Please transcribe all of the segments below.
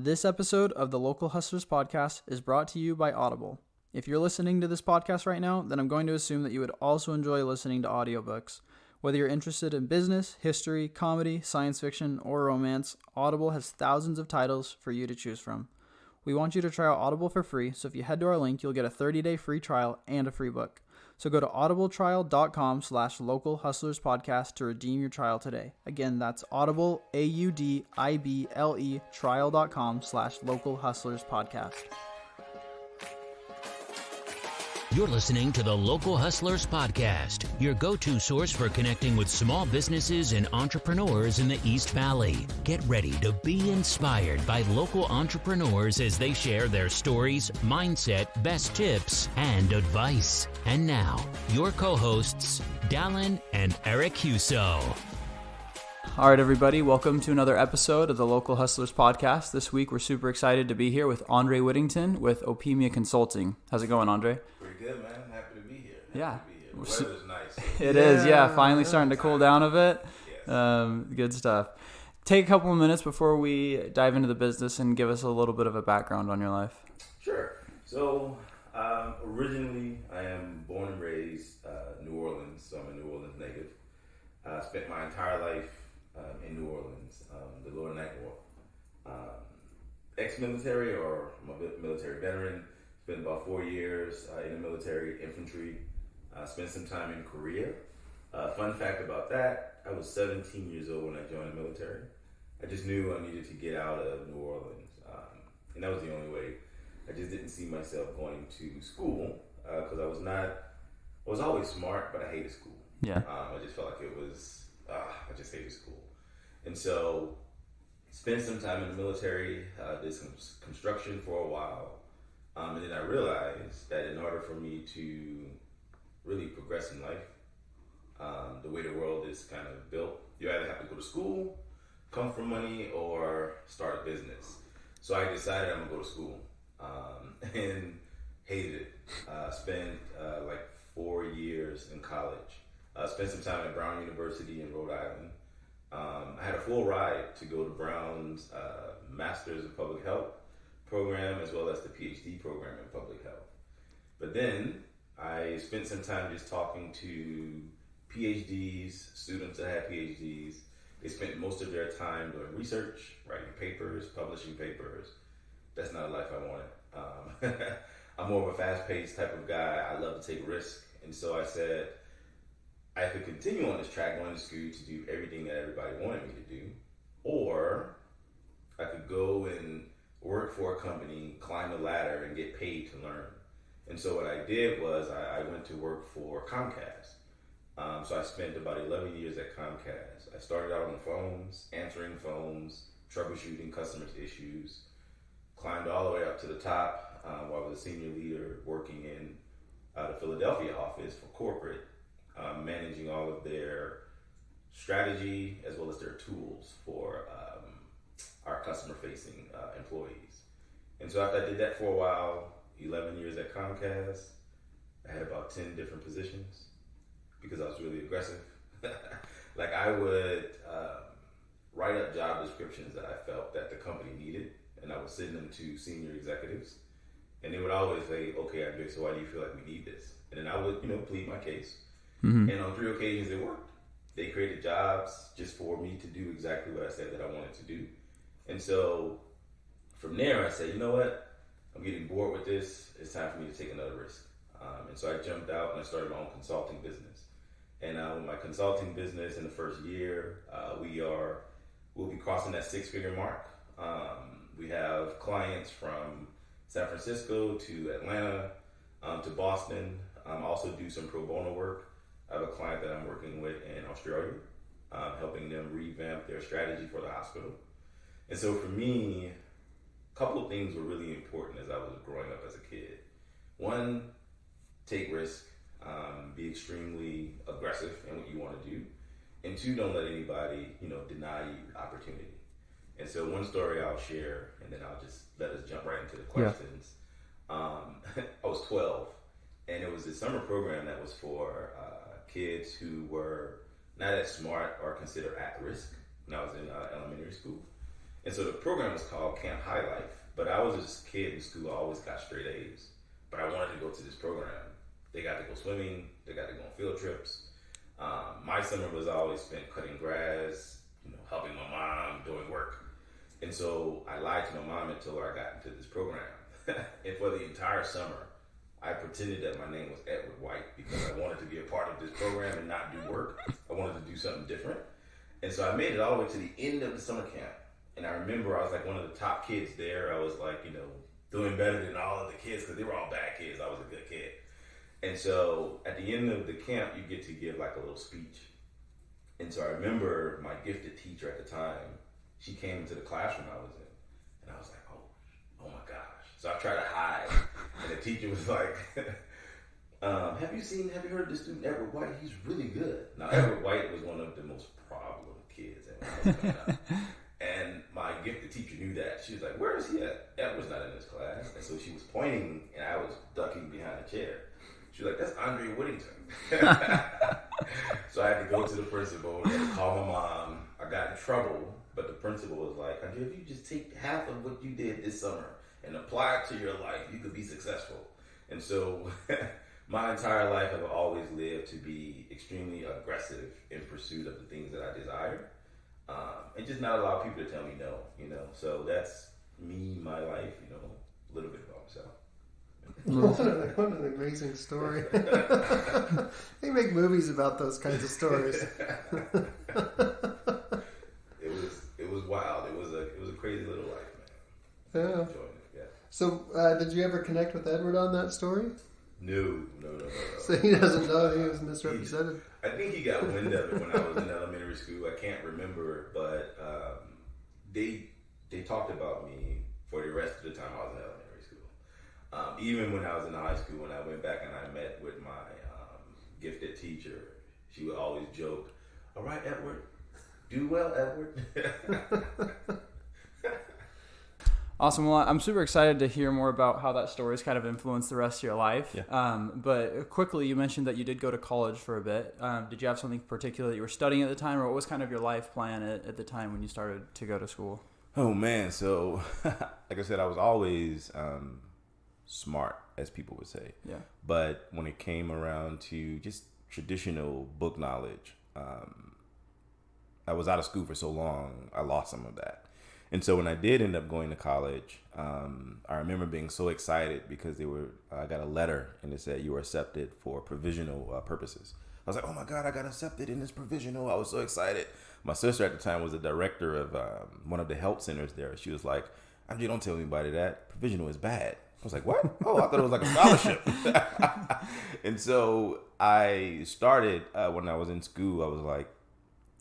This episode of the Local Hustlers podcast is brought to you by Audible. If you're listening to this podcast right now, then I'm going to assume that you would also enjoy listening to audiobooks. Whether you're interested in business, history, comedy, science fiction, or romance, Audible has thousands of titles for you to choose from. We want you to try out Audible for free, so if you head to our link, you'll get a 30-day free trial and a free book. So go to audibletrial.com/localhustlerspodcast to redeem your trial today. Again, that's Audible, AUDIBLE, trial.com/localhustlerspodcast. You're listening to the Local Hustlers Podcast, your go-to source for connecting with small businesses and entrepreneurs in the East Valley. Get ready to be inspired by local entrepreneurs as they share their stories, mindset, best tips, and advice. And now, your co-hosts, Dallin and Eric Huso. All right, everybody, welcome to another episode of the Local Hustlers Podcast. This week, we're super excited to be here with Andre Whittington with Opemia Consulting. How's it going, Andre? Pretty good, man. Happy to be here. Yeah. The weather's nice. It is, finally starting to cool down a bit. Yes. Good stuff. Take a couple of minutes before we dive into the business and give us a little bit of a background on your life. Sure. So, originally, I am born and raised New Orleans, so I'm a New Orleans native. I spent my entire life in New Orleans, the Lower Ninth Ward. Ex-military, or I'm a military veteran. Spent about 4 years in the military, infantry. Spent some time in Korea. Fun fact about that, I was 17 years old when I joined the military. I just knew I needed to get out of New Orleans. And that was the only way. I just didn't see myself going to school because I was always smart, but I hated school. Yeah. I just felt like it was, I just hated school. And so, spent some time in the military, did some construction for a while. And then I realized that in order for me to really progress in life, the way the world is kind of built, you either have to go to school, come from money, or start a business. So I decided I'm going to go to school and hated it. Spent like 4 years in college. Spent some time at Brown University in Rhode Island. I had a full ride to go to Brown's Masters of Public Health program as well as the PhD program in public health. But then I spent some time just talking to PhDs, students that had PhDs. They spent most of their time doing research, writing papers, publishing papers. That's not a life I wanted. I'm more of a fast-paced type of guy. I love to take risks. And so I said, I could continue on this track, going to school to do everything that everybody wanted me to do, or I could go and work for a company, climb the ladder, and get paid to learn. And so what I did was I went to work for Comcast. So I spent about 11 years at Comcast. I started out on the phones, answering phones, troubleshooting customers' issues, climbed all the way up to the top while I was a senior leader working in the Philadelphia office for corporate, managing all of their strategy as well as their tools for our customer-facing employees. And so after I did that for a while, 11 years at Comcast, I had about 10 different positions because I was really aggressive. Like I would write up job descriptions that I felt that the company needed, and I would send them to senior executives. And they would always say, okay, Andre, so why do you feel like we need this? And then I would, plead my case. Mm-hmm. And on 3 occasions it worked. They created jobs just for me to do exactly what I said that I wanted to do. And so from there I said, you know what? I'm getting bored with this. It's time for me to take another risk. And so I jumped out and I started my own consulting business. And with my consulting business in the first year, we'll be crossing that 6-figure mark. We have clients from San Francisco to Atlanta to Boston. Also do some pro bono work. I have a client that I'm working with in Australia, helping them revamp their strategy for the hospital. And so for me, a couple of things were really important as I was growing up as a kid. One, take risk, be extremely aggressive in what you want to do. And two, don't let anybody, deny you opportunity. And so one story I'll share, and then I'll just let us jump right into the questions. Yeah. I was 12, and it was a summer program that was for kids who were not as smart or considered at risk when I was in elementary school. And so the program was called Camp High Life. But I was just a kid in school. I always got straight A's. But I wanted to go to this program. They got to go swimming. They got to go on field trips. My summer was always spent cutting grass, helping my mom, doing work. And so I lied to my mom until I got into this program. And for the entire summer, I pretended that my name was Edward White because I wanted to be a part of this program and not do work. I wanted to do something different. And so I made it all the way to the end of the summer camp. And I remember I was like one of the top kids there. I was like, doing better than all of the kids because they were all bad kids. I was a good kid. And so at the end of the camp, you get to give like a little speech. And so I remember my gifted teacher at the time, she came into the classroom I was in. And I was like, oh my gosh. So I tried to hide. And the teacher was like, have you heard of this student, Edward White? He's really good. Now, Edward White was one of the most problem kids when I was coming up. And my gifted teacher knew that. She was like, where is he at? Edward's not in this class. And so she was pointing, and I was ducking behind a chair. She was like, that's Andre Whittington. So I had to go to the principal and call my mom. I got in trouble, but the principal was like, Andre, if you just take half of what you did this summer and apply it to your life, you could be successful. And so my entire life I've always lived to be extremely aggressive in pursuit of the things that I desire. And just not allow people to tell me no, So that's me, my life, a little bit about myself. What an amazing story. They make movies about those kinds of stories. It was wild. It was a crazy little life, man. Yeah. I enjoyed it, yeah. So, did you ever connect with Edward on that story? No. So he doesn't know he was misrepresented. I think he got wind of it when I was in elementary school. I can't remember, but they talked about me for the rest of the time I was in elementary school. Even when I was in high school, when I went back and I met with my gifted teacher, she would always joke, all right, Edward, do well, Edward. Awesome. Well, I'm super excited to hear more about how that story's kind of influenced the rest of your life. Yeah. But quickly, you mentioned that you did go to college for a bit. Did you have something particular that you were studying at the time, or what was kind of your life plan at the time when you started to go to school? Oh, man. So, like I said, I was always smart, as people would say. Yeah. But when it came around to just traditional book knowledge, I was out of school for so long, I lost some of that. And so when I did end up going to college, I remember being so excited because I got a letter and it said you were accepted for provisional purposes. I was like, oh my God, I got accepted in this provisional. I was so excited. My sister at the time was the director of one of the health centers there. She was like, Andrew, don't tell anybody that. Provisional is bad. I was like, what? Oh, I thought it was like a scholarship. And so I started when I was in school, I was like,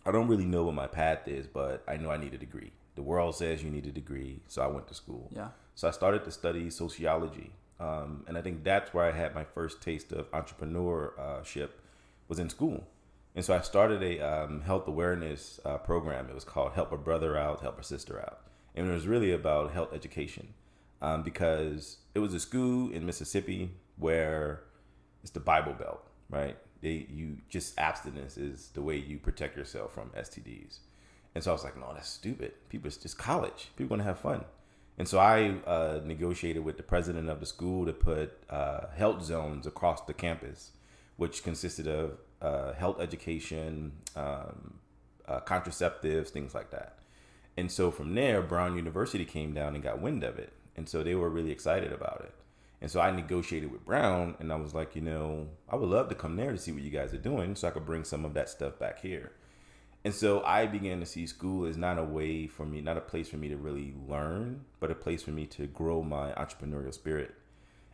I don't really know what my path is, but I know I need a degree. The world says you need a degree, so I went to school. Yeah. So I started to study sociology, and I think that's where I had my first taste of entrepreneurship was in school. And so I started a health awareness program. It was called Help a Brother Out, Help a Sister Out. And it was really about health education because it was a school in Mississippi where it's the Bible Belt, right? Abstinence is the way you protect yourself from STDs. And so I was like, no, that's stupid. It's just college. People want to have fun. And so I negotiated with the president of the school to put health zones across the campus, which consisted of health education, contraceptives, things like that. And so from there, Brown University came down and got wind of it. And so they were really excited about it. And so I negotiated with Brown and I was like, I would love to come there to see what you guys are doing so I could bring some of that stuff back here. And so I began to see school as not a place for me to really learn, but a place for me to grow my entrepreneurial spirit.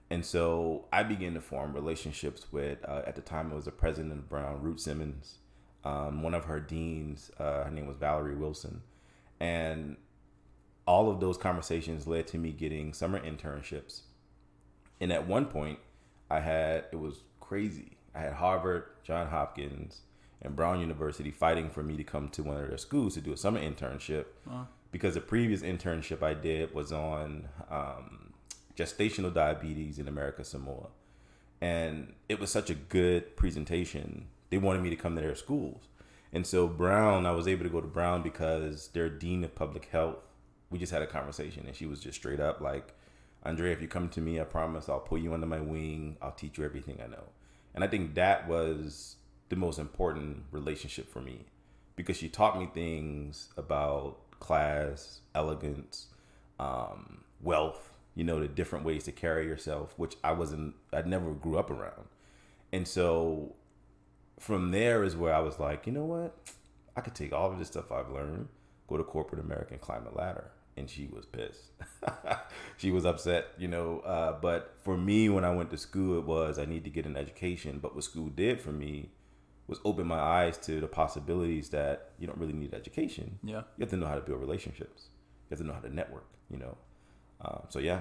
And so I began to form relationships with, at the time it was the president of Brown, Ruth Simmons, one of her deans, her name was Valerie Wilson. And all of those conversations led to me getting summer internships. And at one point it was crazy. I had Harvard, Johns Hopkins, and Brown University fighting for me to come to one of their schools to do a summer internship. Because the previous internship I did was on gestational diabetes in America Samoa. And it was such a good presentation. They wanted me to come to their schools. And so I was able to go to Brown because their dean of public health we just had a conversation, and she was just straight up like, Andre, if you come to me, I promise I'll pull you under my wing. I'll teach you everything I know. And I think that was the most important relationship for me, because she taught me things about class, elegance, wealth, the different ways to carry yourself, which I never grew up around. And so from there is where I was like, you know what? I could take all of this stuff I've learned, go to corporate America and climb the ladder. And she was pissed. She was upset, but for me, when I went to school, it was, I need to get an education. But what school did for me was open my eyes to the possibilities that you don't really need education. Yeah. You have to know how to build relationships. You have to know how to network, So yeah.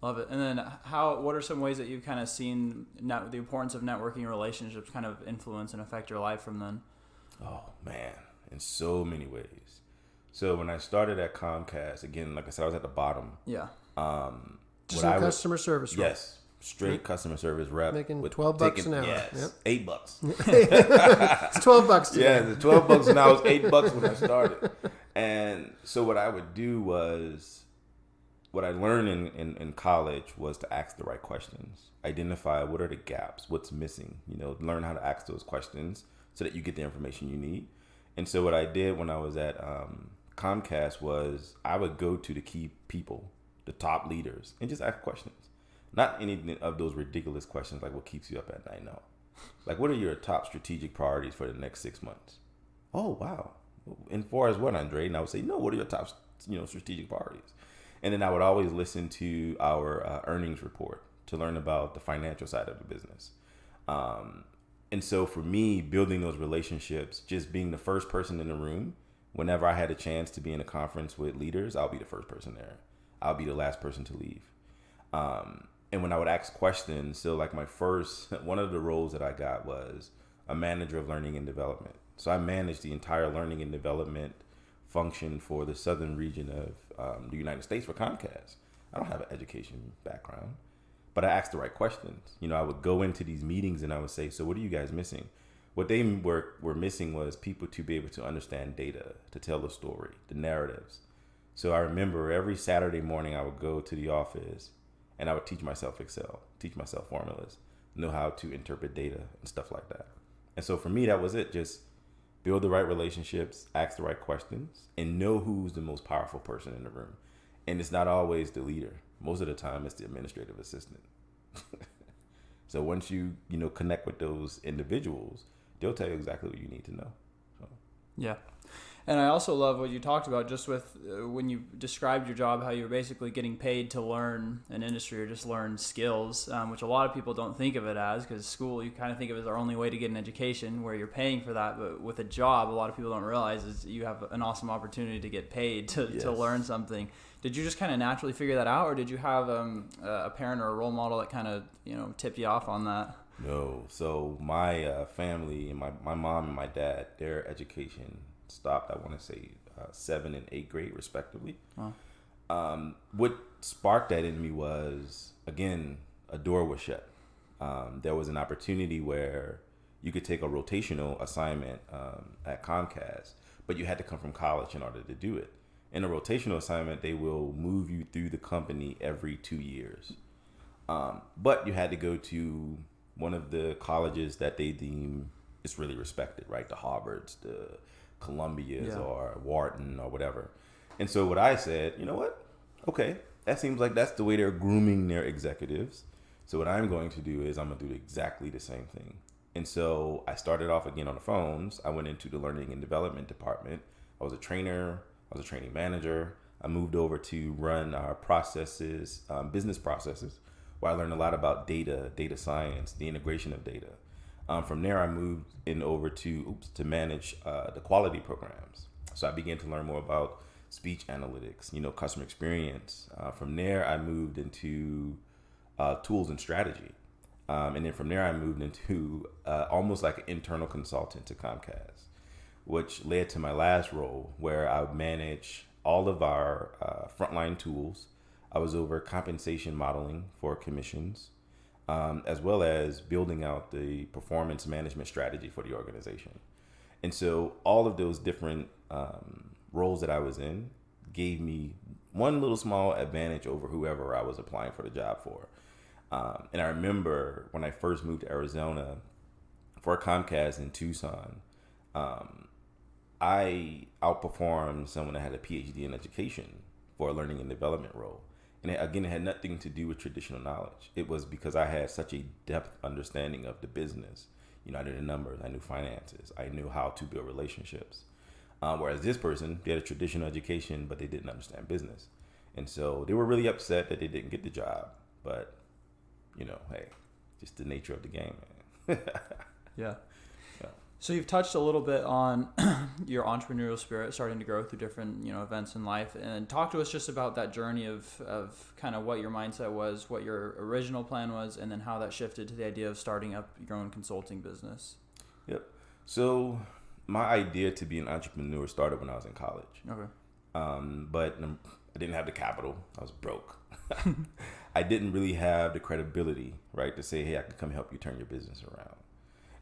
Love it. And then what are some ways that you've kind of seen the importance of networking relationships kind of influence and affect your life from then? Oh man, in so many ways. So when I started at Comcast, again, like I said, I was at the bottom. Yeah. Just a customer service rep. Yes. Straight customer service rep. Making $12 an hour. Yes. Yep. $8. It's $12 today. Yeah, the $12 now. It was $8 when I started. And so what I would do was, what I learned in college was to ask the right questions. Identify what are the gaps, what's missing, learn how to ask those questions so that you get the information you need. And so what I did when I was at Comcast was I would go to the key people, the top leaders, and just ask questions. Not any of those ridiculous questions like what keeps you up at night. No. Like, what are your top strategic priorities for the next 6 months? Oh, wow. And far as what, Andre? And I would say, no, what are your top, strategic priorities? And then I would always listen to our earnings report to learn about the financial side of the business. And so for me, building those relationships, just being the first person in the room, whenever I had a chance to be in a conference with leaders, I'll be the first person there. I'll be the last person to leave. And when I would ask questions, so like one of the roles that I got was a manager of learning and development. So I managed the entire learning and development function for the southern region of the United States for Comcast. I don't have an education background, but I asked the right questions. I would go into these meetings and I would say, so what are you guys missing? What they were missing was people to be able to understand data, to tell the story, the narratives. So I remember every Saturday morning I would go to the office and I would teach myself Excel, teach myself formulas, know how to interpret data and stuff like that. And so for me, that was it. Just build the right relationships, ask the right questions, and know who's the most powerful person in the room. And it's not always the leader. Most of the time, it's the administrative assistant. So once you connect with those individuals, they'll tell you exactly what you need to know. So. Yeah. And I also love what you talked about just with when you described your job, how you're basically getting paid to learn an industry or just learn skills, which a lot of people don't think of it as, because school, you kind of think of it as our only way to get an education where you're paying for that. But with a job, a lot of people don't realize is you have an awesome opportunity to get paid to learn something. Did you just kind of naturally figure that out, or did you have a parent or a role model that kind of, tipped you off on that? No. So my family and my mom and my dad, their education stopped, I want to say 7th and 8th grade respectively. Wow. What sparked that in me was, again, a door was shut. There was an opportunity where you could take a rotational assignment at Comcast, but you had to come from college in order to do it. In a rotational assignment, they will move you through the company every 2 years. But you had to go to one of the colleges that they deem is really respected, right? The Harvards, the Columbias, or Wharton or whatever. And so what I said, you know what? Okay, that seems like that's the way they're grooming their executives. So what I'm going to do is I'm going to do exactly the same thing. And so I started off again on the phones. I went into the learning and development department. I was a trainer. I was a training manager. I moved over to run our processes, business processes, where I learned a lot about data science, the integration of data. From there, I moved over to manage the quality programs. So I began to learn more about speech analytics, customer experience. From there, I moved into tools and strategy. And then from there, I moved into almost like an internal consultant to Comcast, which led to my last role where I would manage all of our frontline tools. I was over compensation modeling for commissions, as well as building out the performance management strategy for the organization. And so all of those different roles that I was in gave me one little small advantage over whoever I was applying for the job for. And I remember when I first moved to Arizona for Comcast in Tucson, I outperformed someone that had a PhD in education for a learning and development role. And it had nothing to do with traditional knowledge. It was because I had such a depth understanding of the business. I knew the numbers, I knew finances, I knew how to build relationships. Whereas this person, they had a traditional education, but they didn't understand business. And so they were really upset that they didn't get the job. But, hey, just the nature of the game, man. Yeah. So you've touched a little bit on your entrepreneurial spirit starting to grow through different, events in life, and talk to us just about that journey of kind of what your mindset was, what your original plan was, and then how that shifted to the idea of starting up your own consulting business. Yep. So my idea to be an entrepreneur started when I was in college. Okay. But I didn't have the capital. I was broke. I didn't really have the credibility, right, to say, hey, I can come help you turn your business around.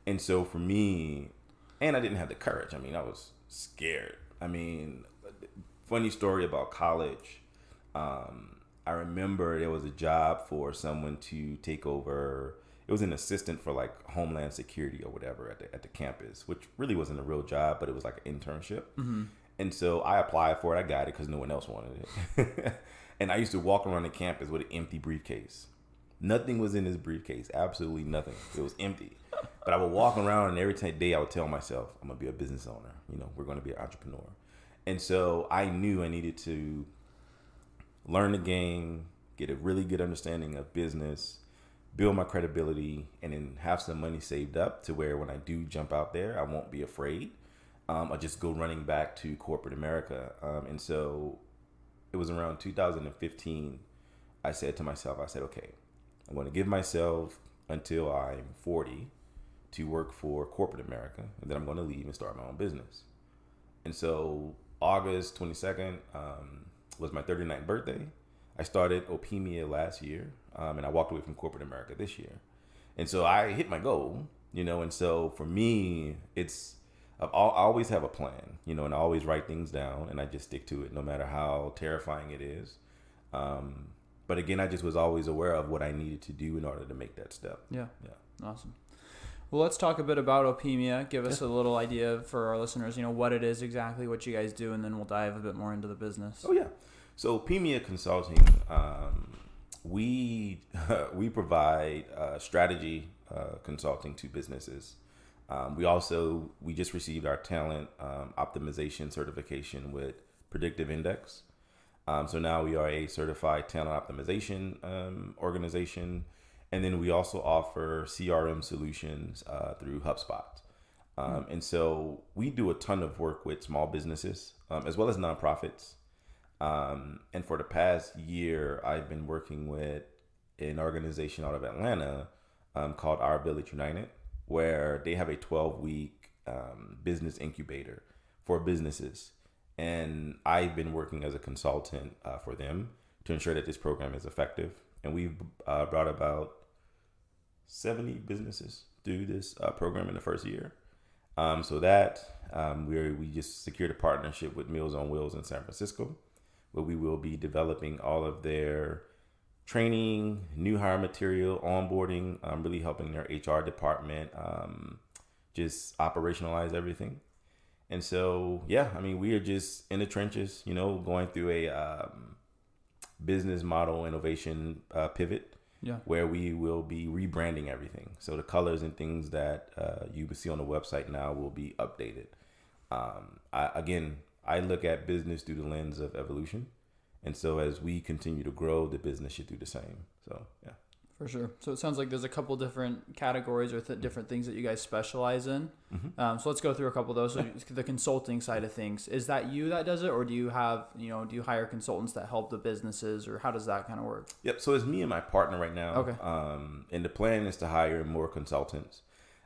And so for me, and I didn't have the courage. I was scared. Funny story about college. I remember there was a job for someone to take over. It was an assistant for like Homeland Security or whatever at the campus, which really wasn't a real job, but it was like an internship. Mm-hmm. And so I applied for it. I got it because no one else wanted it. And I used to walk around the campus with an empty briefcase. Nothing was in this briefcase. Absolutely nothing. It was empty. But I would walk around, and every day I would tell myself, I'm going to be a business owner. We're going to be an entrepreneur. And so I knew I needed to learn the game, get a really good understanding of business, build my credibility, and then have some money saved up to where when I do jump out there, I won't be afraid. I'll just go running back to corporate America. And so it was around 2015, I said to myself, okay, I'm going to give myself until I'm 40 to work for corporate America, and then I'm going to leave and start my own business. And so August 22nd was my 39th birthday. I started Opemia last year, and I walked away from corporate America this year. And so I hit my goal, and so for me, I always have a plan, and I always write things down, and I just stick to it no matter how terrifying it is. But again, I just was always aware of what I needed to do in order to make that step. Yeah. Awesome. Well, let's talk a bit about Opemia. Give us a little idea for our listeners, what it is exactly, what you guys do, and then we'll dive a bit more into the business. Oh, yeah. So Opemia Consulting, we provide strategy consulting to businesses. We just received our talent optimization certification with Predictive Index. So now we are a certified talent optimization organization. And then we also offer CRM solutions through HubSpot. And so we do a ton of work with small businesses as well as nonprofits. And for the past year, I've been working with an organization out of Atlanta called Our Village United, where they have a 12-week business incubator for businesses. And I've been working as a consultant for them to ensure that this program is effective. And we've brought about 70 businesses through this program in the first year. We just secured a partnership with Meals on Wheels in San Francisco, where we will be developing all of their training, new hire material, onboarding, really helping their HR department just operationalize everything. And so, we are just in the trenches, going through a business model innovation pivot. Yeah. Where we will be rebranding everything. So the colors and things that you will see on the website now will be updated. I look at business through the lens of evolution. And so as we continue to grow, the business should do the same. So, yeah. For sure. So it sounds like there's a couple different categories or different things that you guys specialize in. Mm-hmm. So let's go through a couple of those. So the consulting side of things, is that you that does it, or do you have, do you hire consultants that help the businesses, or how does that kind of work? Yep. So it's me and my partner right now. Okay. And the plan is to hire more consultants.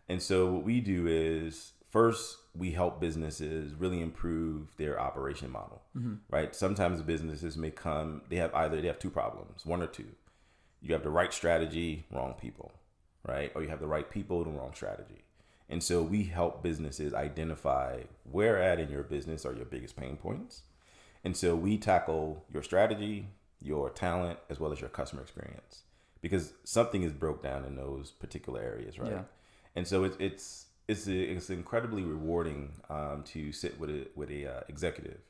And so what we do is first we help businesses really improve their operation model, mm-hmm. right? Sometimes businesses may come, they have two problems, one or two. You have the right strategy, wrong people, right? Or you have the right people, the wrong strategy. And so we help businesses identify where at in your business are your biggest pain points. And so we tackle your strategy, your talent, as well as your customer experience, because something is broke down in those particular areas, right? Yeah. And so it's incredibly rewarding to sit with a executive,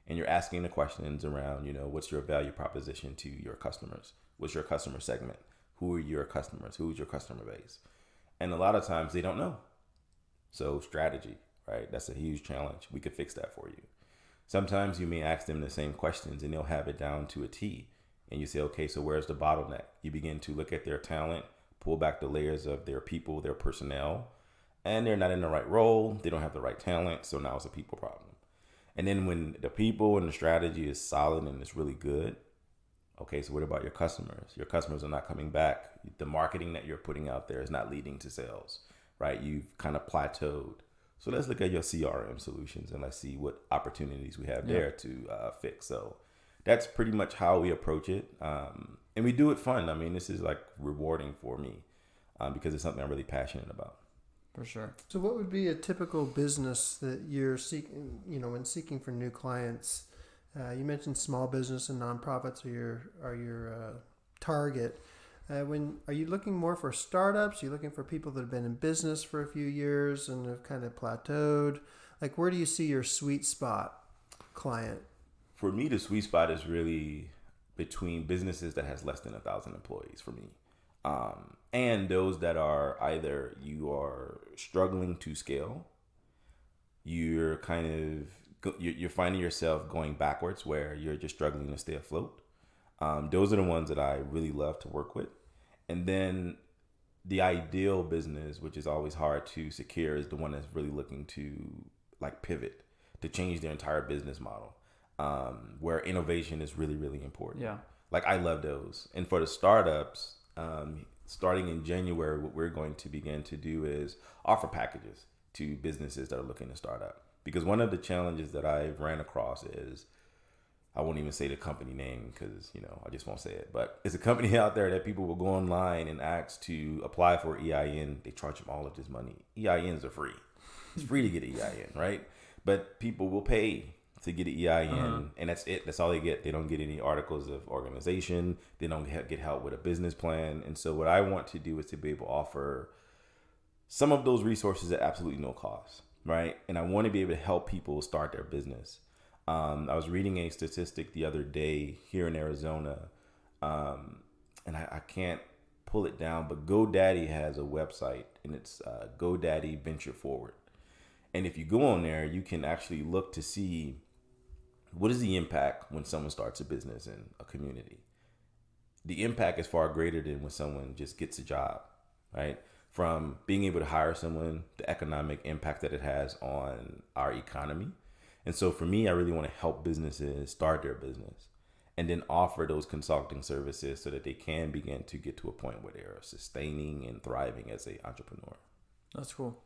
and you're asking the questions around, what's your value proposition to your customers? What's your customer segment? Who are your customers? Who's your customer base? And a lot of times they don't know. So strategy, right? That's a huge challenge. We could fix that for you. Sometimes you may ask them the same questions and they'll have it down to a T. And you say, okay, so where's the bottleneck? You begin to look at their talent, pull back the layers of their people, their personnel, and they're not in the right role. They don't have the right talent. So now it's a people problem. And then when the people and the strategy is solid and it's really good, okay, so what about your customers? Your customers are not coming back. The marketing that you're putting out there is not leading to sales, right? You've kind of plateaued. So let's look at your CRM solutions and let's see what opportunities we have there to fix. So that's pretty much how we approach it. And we do it fun. I mean, this is like rewarding for me because it's something I'm really passionate about. For sure. So what would be a typical business that you're seeking, when seeking for new clients? You mentioned small business and nonprofits are your target. Are you looking more for startups? Are you looking for people that have been in business for a few years and have kind of plateaued? Like, where do you see your sweet spot client? For me, the sweet spot is really between businesses that has less than 1,000 employees for me. And those that are either you are struggling to scale, you're finding yourself going backwards where you're just struggling to stay afloat. Those are the ones that I really love to work with. And then the ideal business, which is always hard to secure, is the one that's really looking to like pivot, to change their entire business model, where innovation is really, really important. Yeah. Like I love those. And for the startups, starting in January, what we're going to begin to do is offer packages to businesses that are looking to start up. Because one of the challenges that I've ran across is, I won't even say the company name because, I just won't say it. But it's a company out there that people will go online and ask to apply for EIN. They charge them all of this money. EINs are free. It's free to get an EIN, right? But people will pay to get an EIN, and that's it. That's all they get. They don't get any articles of organization. They don't get help with a business plan. And so what I want to do is to be able to offer some of those resources at absolutely no cost, right? And I want to be able to help people start their business. I was reading a statistic the other day here in Arizona, and I can't pull it down, but GoDaddy has a website, and it's GoDaddy Venture Forward. And if you go on there, you can actually look to see what is the impact when someone starts a business in a community. The impact is far greater than when someone just gets a job, right? From being able to hire someone, the economic impact that it has on our economy. And so for me, I really want to help businesses start their business and then offer those consulting services so that they can begin to get to a point where they're sustaining and thriving as an entrepreneur. That's cool.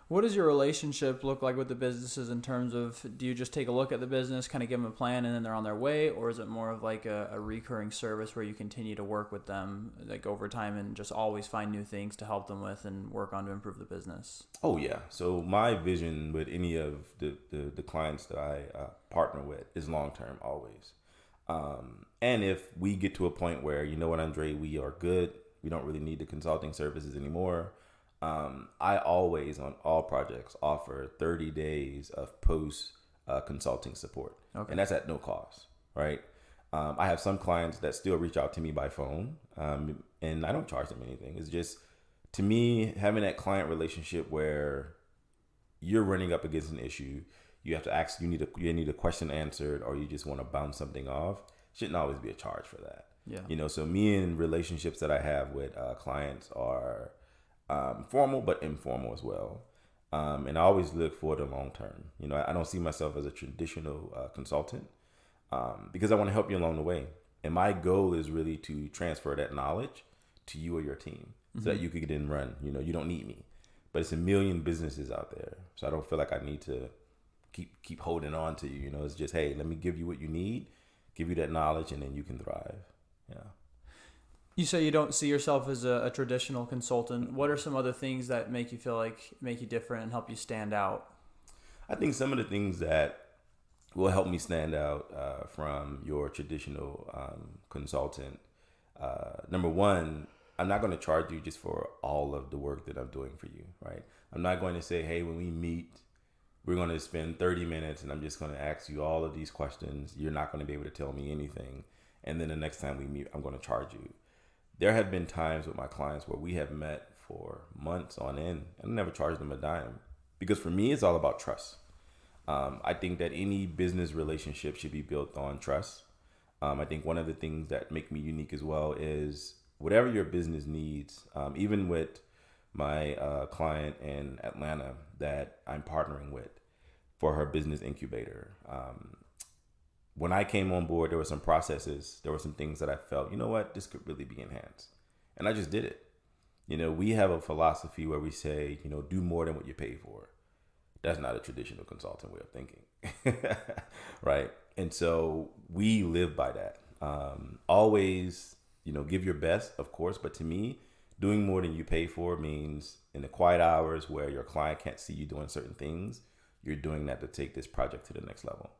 What does your relationship look like with the businesses in terms of, do you just take a look at the business, kind of give them a plan, and then they're on their way? Or is it more of like a recurring service where you continue to work with them like over time and just always find new things to help them with and work on to improve the business? Oh, yeah. So my vision with any of the clients that I partner with is long-term always. And if we get to a point where, you know what, Andre, we are good, we don't really need the consulting services anymore, I always, on all projects, offer 30 days of post consulting support. Okay. And that's at no cost, right? I have some clients that still reach out to me by phone, and I don't charge them anything. It's just, to me, having that client relationship where you're running up against an issue, you have to ask, you need a question answered, or you just want to bounce something off, shouldn't always be a charge for that. Yeah. So me and relationships that I have with clients are formal but informal as well. And I always look for the long term. I don't see myself as a traditional consultant because I want to help you along the way. And my goal is really to transfer that knowledge to you or your team so that you can then run. You don't need me, but it's a million businesses out there. So I don't feel like I need to keep holding on to you. It's just, hey, let me give you what you need, give you that knowledge, and then you can thrive. Yeah. You say you don't see yourself as a traditional consultant. What are some other things that make you feel like make you different and help you stand out? I think some of the things that will help me stand out from your traditional consultant. Number one, I'm not going to charge you just for all of the work that I'm doing for you, right? I'm not going to say, hey, when we meet, we're going to spend 30 minutes and I'm just going to ask you all of these questions. You're not going to be able to tell me anything. And then the next time we meet, I'm going to charge you. There have been times with my clients where we have met for months on end and I never charged them a dime. Because for me, it's all about trust. I think that any business relationship should be built on trust. I think one of the things that make me unique as well is whatever your business needs, even with my client in Atlanta that I'm partnering with for her business incubator. When I came on board, there were some processes, there were some things that I felt, you know what, this could really be enhanced. And I just did it. You know, we have a philosophy where we say, you know, do more than what you pay for. That's not a traditional consultant way of thinking, right? And so we live by that. Always, you know, give your best, of course. But to me, doing more than you pay for means in the quiet hours where your client can't see you doing certain things, you're doing that to take this project to the next level.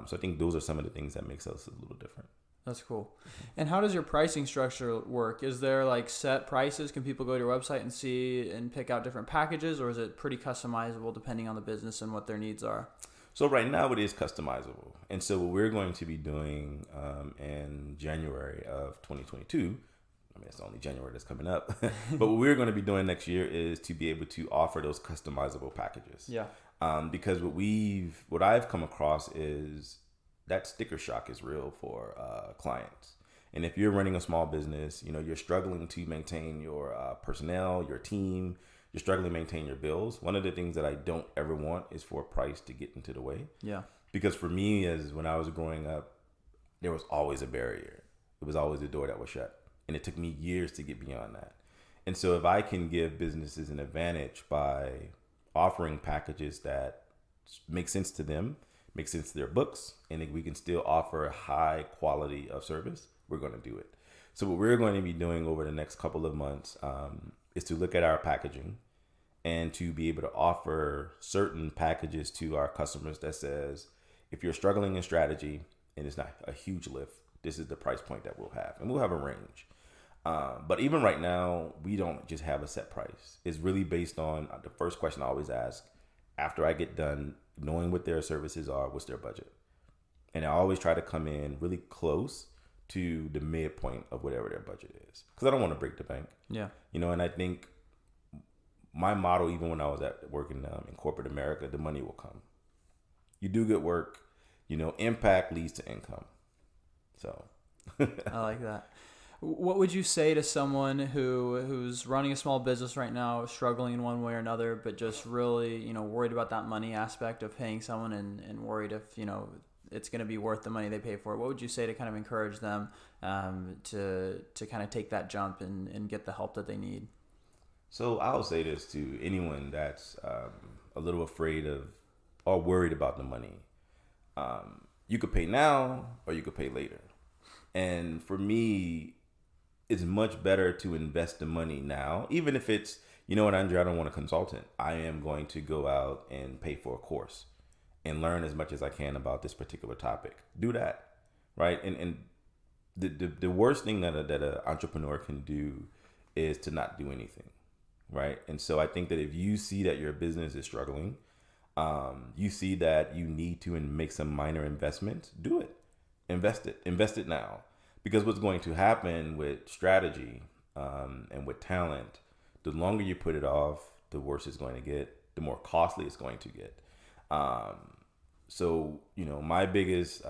So I think those are some of the things that makes us a little different. That's cool. And how does your pricing structure work? Is there like set prices? Can people go to your website and see and pick out different packages, or is it pretty customizable depending on the business and what their needs are? So right now it is customizable. And so what we're going to be doing in January of 2022, I mean, it's only January that's coming up, but what we're going to be doing next year is to be able to offer those customizable packages. Yeah. Because what I've come across is that sticker shock is real for clients. And if you're running a small business, you know, you're struggling to maintain your personnel, your team, you're struggling to maintain your bills. One of the things that I don't ever want is for price to get into the way. Yeah. Because for me, as when I was growing up, there was always a barrier. It was always a door that was shut. And it took me years to get beyond that. And so if I can give businesses an advantage by offering packages that make sense to them, make sense to their books, and we can still offer a high quality of service, we're going to do it. So what we're going to be doing over the next couple of months is to look at our packaging and to be able to offer certain packages to our customers that says, if you're struggling in strategy and it's not a huge lift, this is the price point that we'll have. And we'll have a range. But even right now, we don't just have a set price. It's really based on the first question I always ask after I get done knowing what their services are, what's their budget? And I always try to come in really close to the midpoint of whatever their budget is. Because I don't want to break the bank. Yeah. You know, and I think my motto, even when I was working in corporate America, the money will come. You do good work, you know, impact leads to income. So I like that. What would you say to someone who's running a small business right now, struggling in one way or another, but just really, you know, worried about that money aspect of paying someone and worried if, you know, it's going to be worth the money they pay for it? What would you say to kind of encourage them to kind of take that jump and get the help that they need? So I'll say this to anyone that's a little afraid of or worried about the money. You could pay now or you could pay later. And for me, it's much better to invest the money now, even if it's, you know what, Andre, I don't want a consultant. I am going to go out and pay for a course and learn as much as I can about this particular topic. Do that, right? And the worst thing that an entrepreneur can do is to not do anything, right? And so I think that if you see that your business is struggling, you see that you need to make some minor investments, do it. Invest it now. Because what's going to happen with strategy and with talent, the longer you put it off, the worse it's going to get, the more costly it's going to get. So, you know, my biggest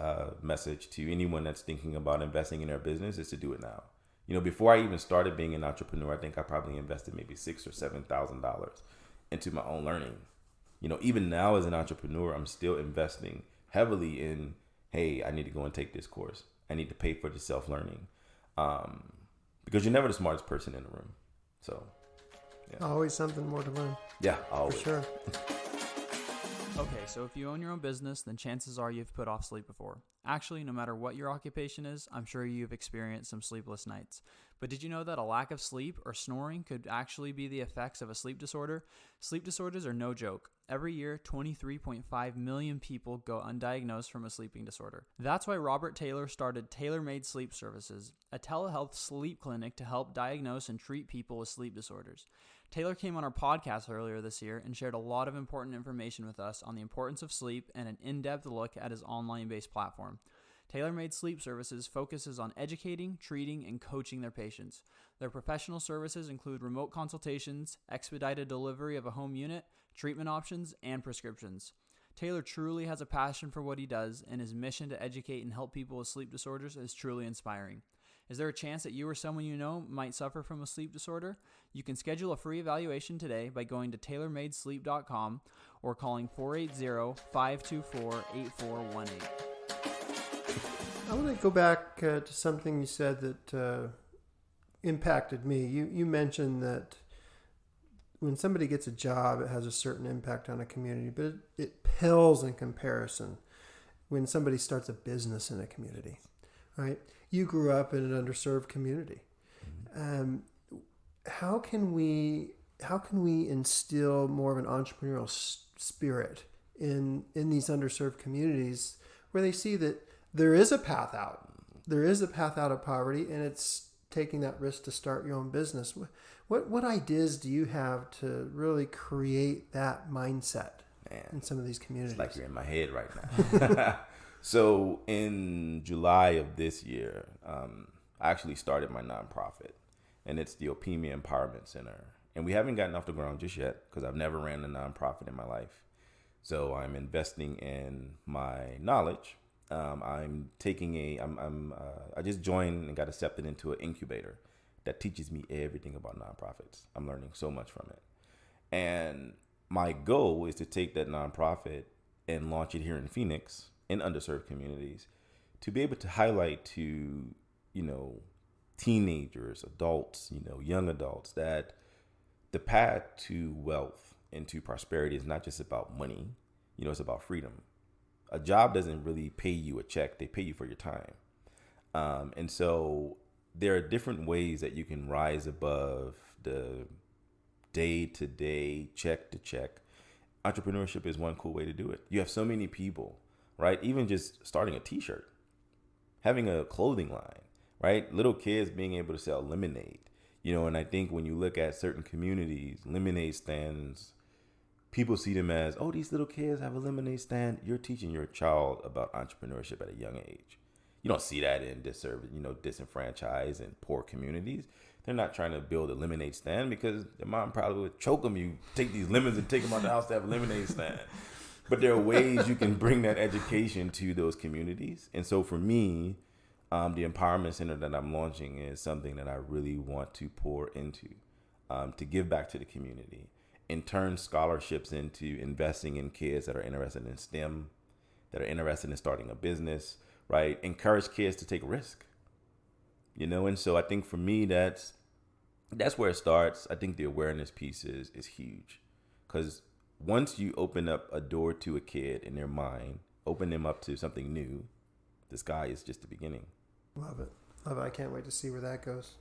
message to anyone that's thinking about investing in their business is to do it now. You know, before I even started being an entrepreneur, I think I probably invested maybe $6,000 or $7,000 into my own learning. You know, even now as an entrepreneur, I'm still investing heavily in, hey, I need to go and take this course. I need to pay for the self-learning because you're never the smartest person in the room. So, yeah. Always something more to learn. Yeah, always. For sure. Okay, so if you own your own business, then chances are you've put off sleep before. Actually, no matter what your occupation is, I'm sure you've experienced some sleepless nights. But did you know that a lack of sleep or snoring could actually be the effects of a sleep disorder? Sleep disorders are no joke. Every year, 23.5 million people go undiagnosed from a sleeping disorder. That's why Robert Taylor started Tailor-Made Sleep Services, a telehealth sleep clinic to help diagnose and treat people with sleep disorders. Taylor came on our podcast earlier this year and shared a lot of important information with us on the importance of sleep and an in-depth look at his online-based platform. Tailor-Made Sleep Services focuses on educating, treating, and coaching their patients. Their professional services include remote consultations, expedited delivery of a home unit, treatment options, and prescriptions. Taylor truly has a passion for what he does, and his mission to educate and help people with sleep disorders is truly inspiring. Is there a chance that you or someone you know might suffer from a sleep disorder? You can schedule a free evaluation today by going to tailormadesleep.com or calling 480-524-8418. I want to go back to something you said that impacted me. You mentioned that when somebody gets a job, it has a certain impact on a community, but it pales in comparison when somebody starts a business in a community, right? You grew up in an underserved community. How can we instill more of an entrepreneurial spirit in these underserved communities where they see that there is a path out? There is a path out of poverty, and it's taking that risk to start your own business. What ideas do you have to really create that mindset in some of these communities? It's like you're in my head right now. So in July of this year, I actually started my nonprofit, and it's the Opemia Empowerment Center. And we haven't gotten off the ground just yet because I've never ran a nonprofit in my life. So I'm investing in my knowledge. I just joined and got accepted into an incubator that teaches me everything about nonprofits. I'm learning so much from it. And my goal is to take that nonprofit and launch it here in Phoenix, in underserved communities, to be able to highlight to, teenagers, adults, young adults, that the path to wealth and to prosperity is not just about money, it's about freedom. A job doesn't really pay you a check, they pay you for your time. And so there are different ways that you can rise above the day-to-day, check-to-check. Entrepreneurship is one cool way to do it. You have so many people, right? Even just starting a t-shirt, having a clothing line, right? Little kids being able to sell lemonade, and I think when you look at certain communities, lemonade stands, people see them as, oh, these little kids have a lemonade stand. You're teaching your child about entrepreneurship at a young age. You don't see that in disenfranchised and poor communities. They're not trying to build a lemonade stand because their mom probably would choke them. You take these lemons and take them out the house to have a lemonade stand. But there are ways you can bring that education to those communities. And so for me, the Empowerment Center that I'm launching is something that I really want to pour into, to give back to the community, and turn scholarships into investing in kids that are interested in STEM, that are interested in starting a business, right? Encourage kids to take risk, and so I think for me, that's where it starts. I think the awareness piece is huge, because once you open up a door to a kid in their mind, open them up to something new, the sky is just the beginning. Love it. I can't wait to see where that goes.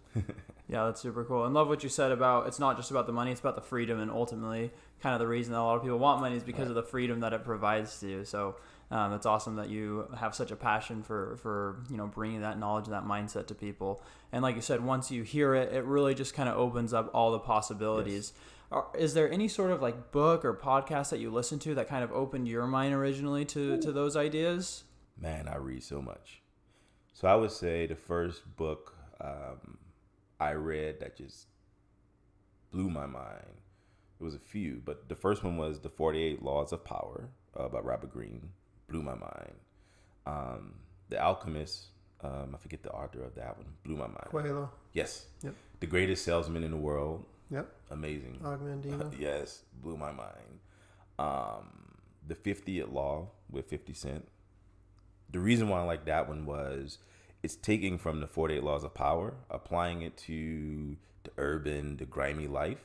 Yeah, that's super cool. And love what you said about it's not just about the money, it's about the freedom. And ultimately, kind of the reason that a lot of people want money is because of the freedom that it provides to you. So it's awesome that you have such a passion for bringing that knowledge and that mindset to people. And like you said, once you hear it, it really just kind of opens up all the possibilities. Yes. Is there any sort of like book or podcast that you listen to that kind of opened your mind originally to those ideas? Man, I read so much. So I would say the first book I read that just blew my mind. It was a few, but the first one was The 48 Laws of Power by Robert Greene. Blew my mind. The Alchemist, I forget the author of that one. Blew my mind. Coelho. Yes. Yep. The Greatest Salesman in the World. Yep. Amazing. Ogmandino. Yes. Blew my mind. The 50th Law with 50 Cent. The reason why I like that one was it's taking from the 48 Laws of Power, applying it to the urban, the grimy life,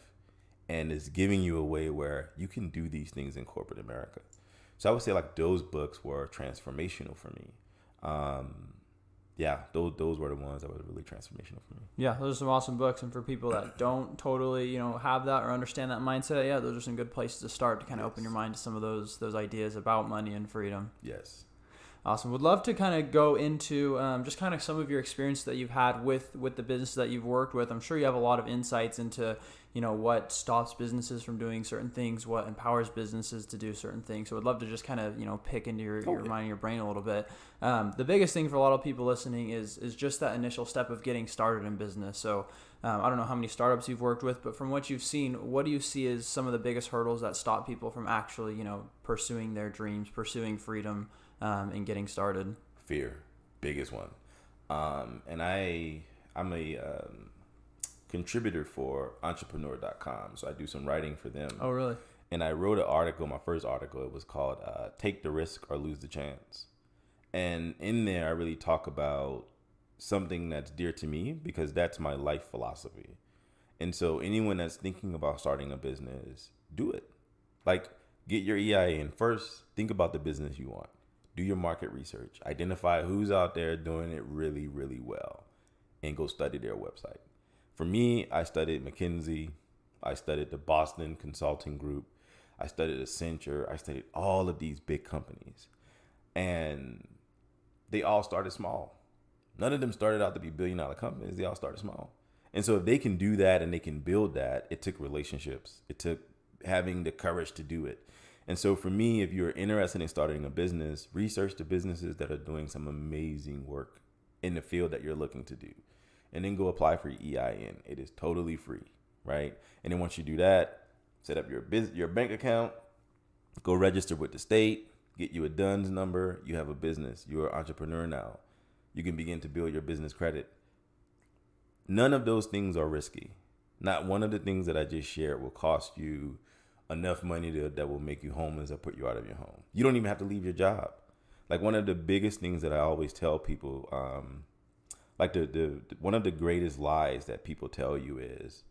and it's giving you a way where you can do these things in corporate America. So I would say like those books were transformational for me. Yeah, those were the ones that were really transformational for me. Yeah, those are some awesome books. And for people that don't totally, have that or understand that mindset, yeah, those are some good places to start to kind of open your mind to some of those ideas about money and freedom. Yes. Awesome. Would love to kind of go into just kind of some of your experience that you've had with the business that you've worked with. I'm sure you have a lot of insights into, what stops businesses from doing certain things, what empowers businesses to do certain things. So I'd love to just kind of, pick into your mind and your brain a little bit. The biggest thing for a lot of people listening is just that initial step of getting started in business. So I don't know how many startups you've worked with, but from what you've seen, what do you see as some of the biggest hurdles that stop people from actually, pursuing their dreams, pursuing freedom, and getting started? Fear, biggest one. And I'm a contributor for Entrepreneur.com, so I do some writing for them. Oh, really? And I wrote an article, my first article, it was called Take the Risk or Lose the Chance. And in there, I really talk about something that's dear to me because that's my life philosophy. And so anyone that's thinking about starting a business, do it. Like, get your EIN first, think about the business you want. Do your market research, identify who's out there doing it really, really well, and go study their website. For me, I studied McKinsey, I studied the Boston Consulting Group, I studied Accenture, I studied all of these big companies. And they all started small. None of them started out to be billion-dollar companies, they all started small. And so if they can do that and they can build that, it took relationships, it took having the courage to do it. And so for me, if you're interested in starting a business, research the businesses that are doing some amazing work in the field that you're looking to do. And then go apply for your EIN. It is totally free, right? And then once you do that, set up your bank account, go register with the state, get you a DUNS number, you have a business. You're an entrepreneur now. You can begin to build your business credit. None of those things are risky. Not one of the things that I just shared will cost you enough money that will make you homeless or put you out of your home. You don't even have to leave your job. Like one of the biggest things that I always tell people, like one of the greatest lies that people tell you is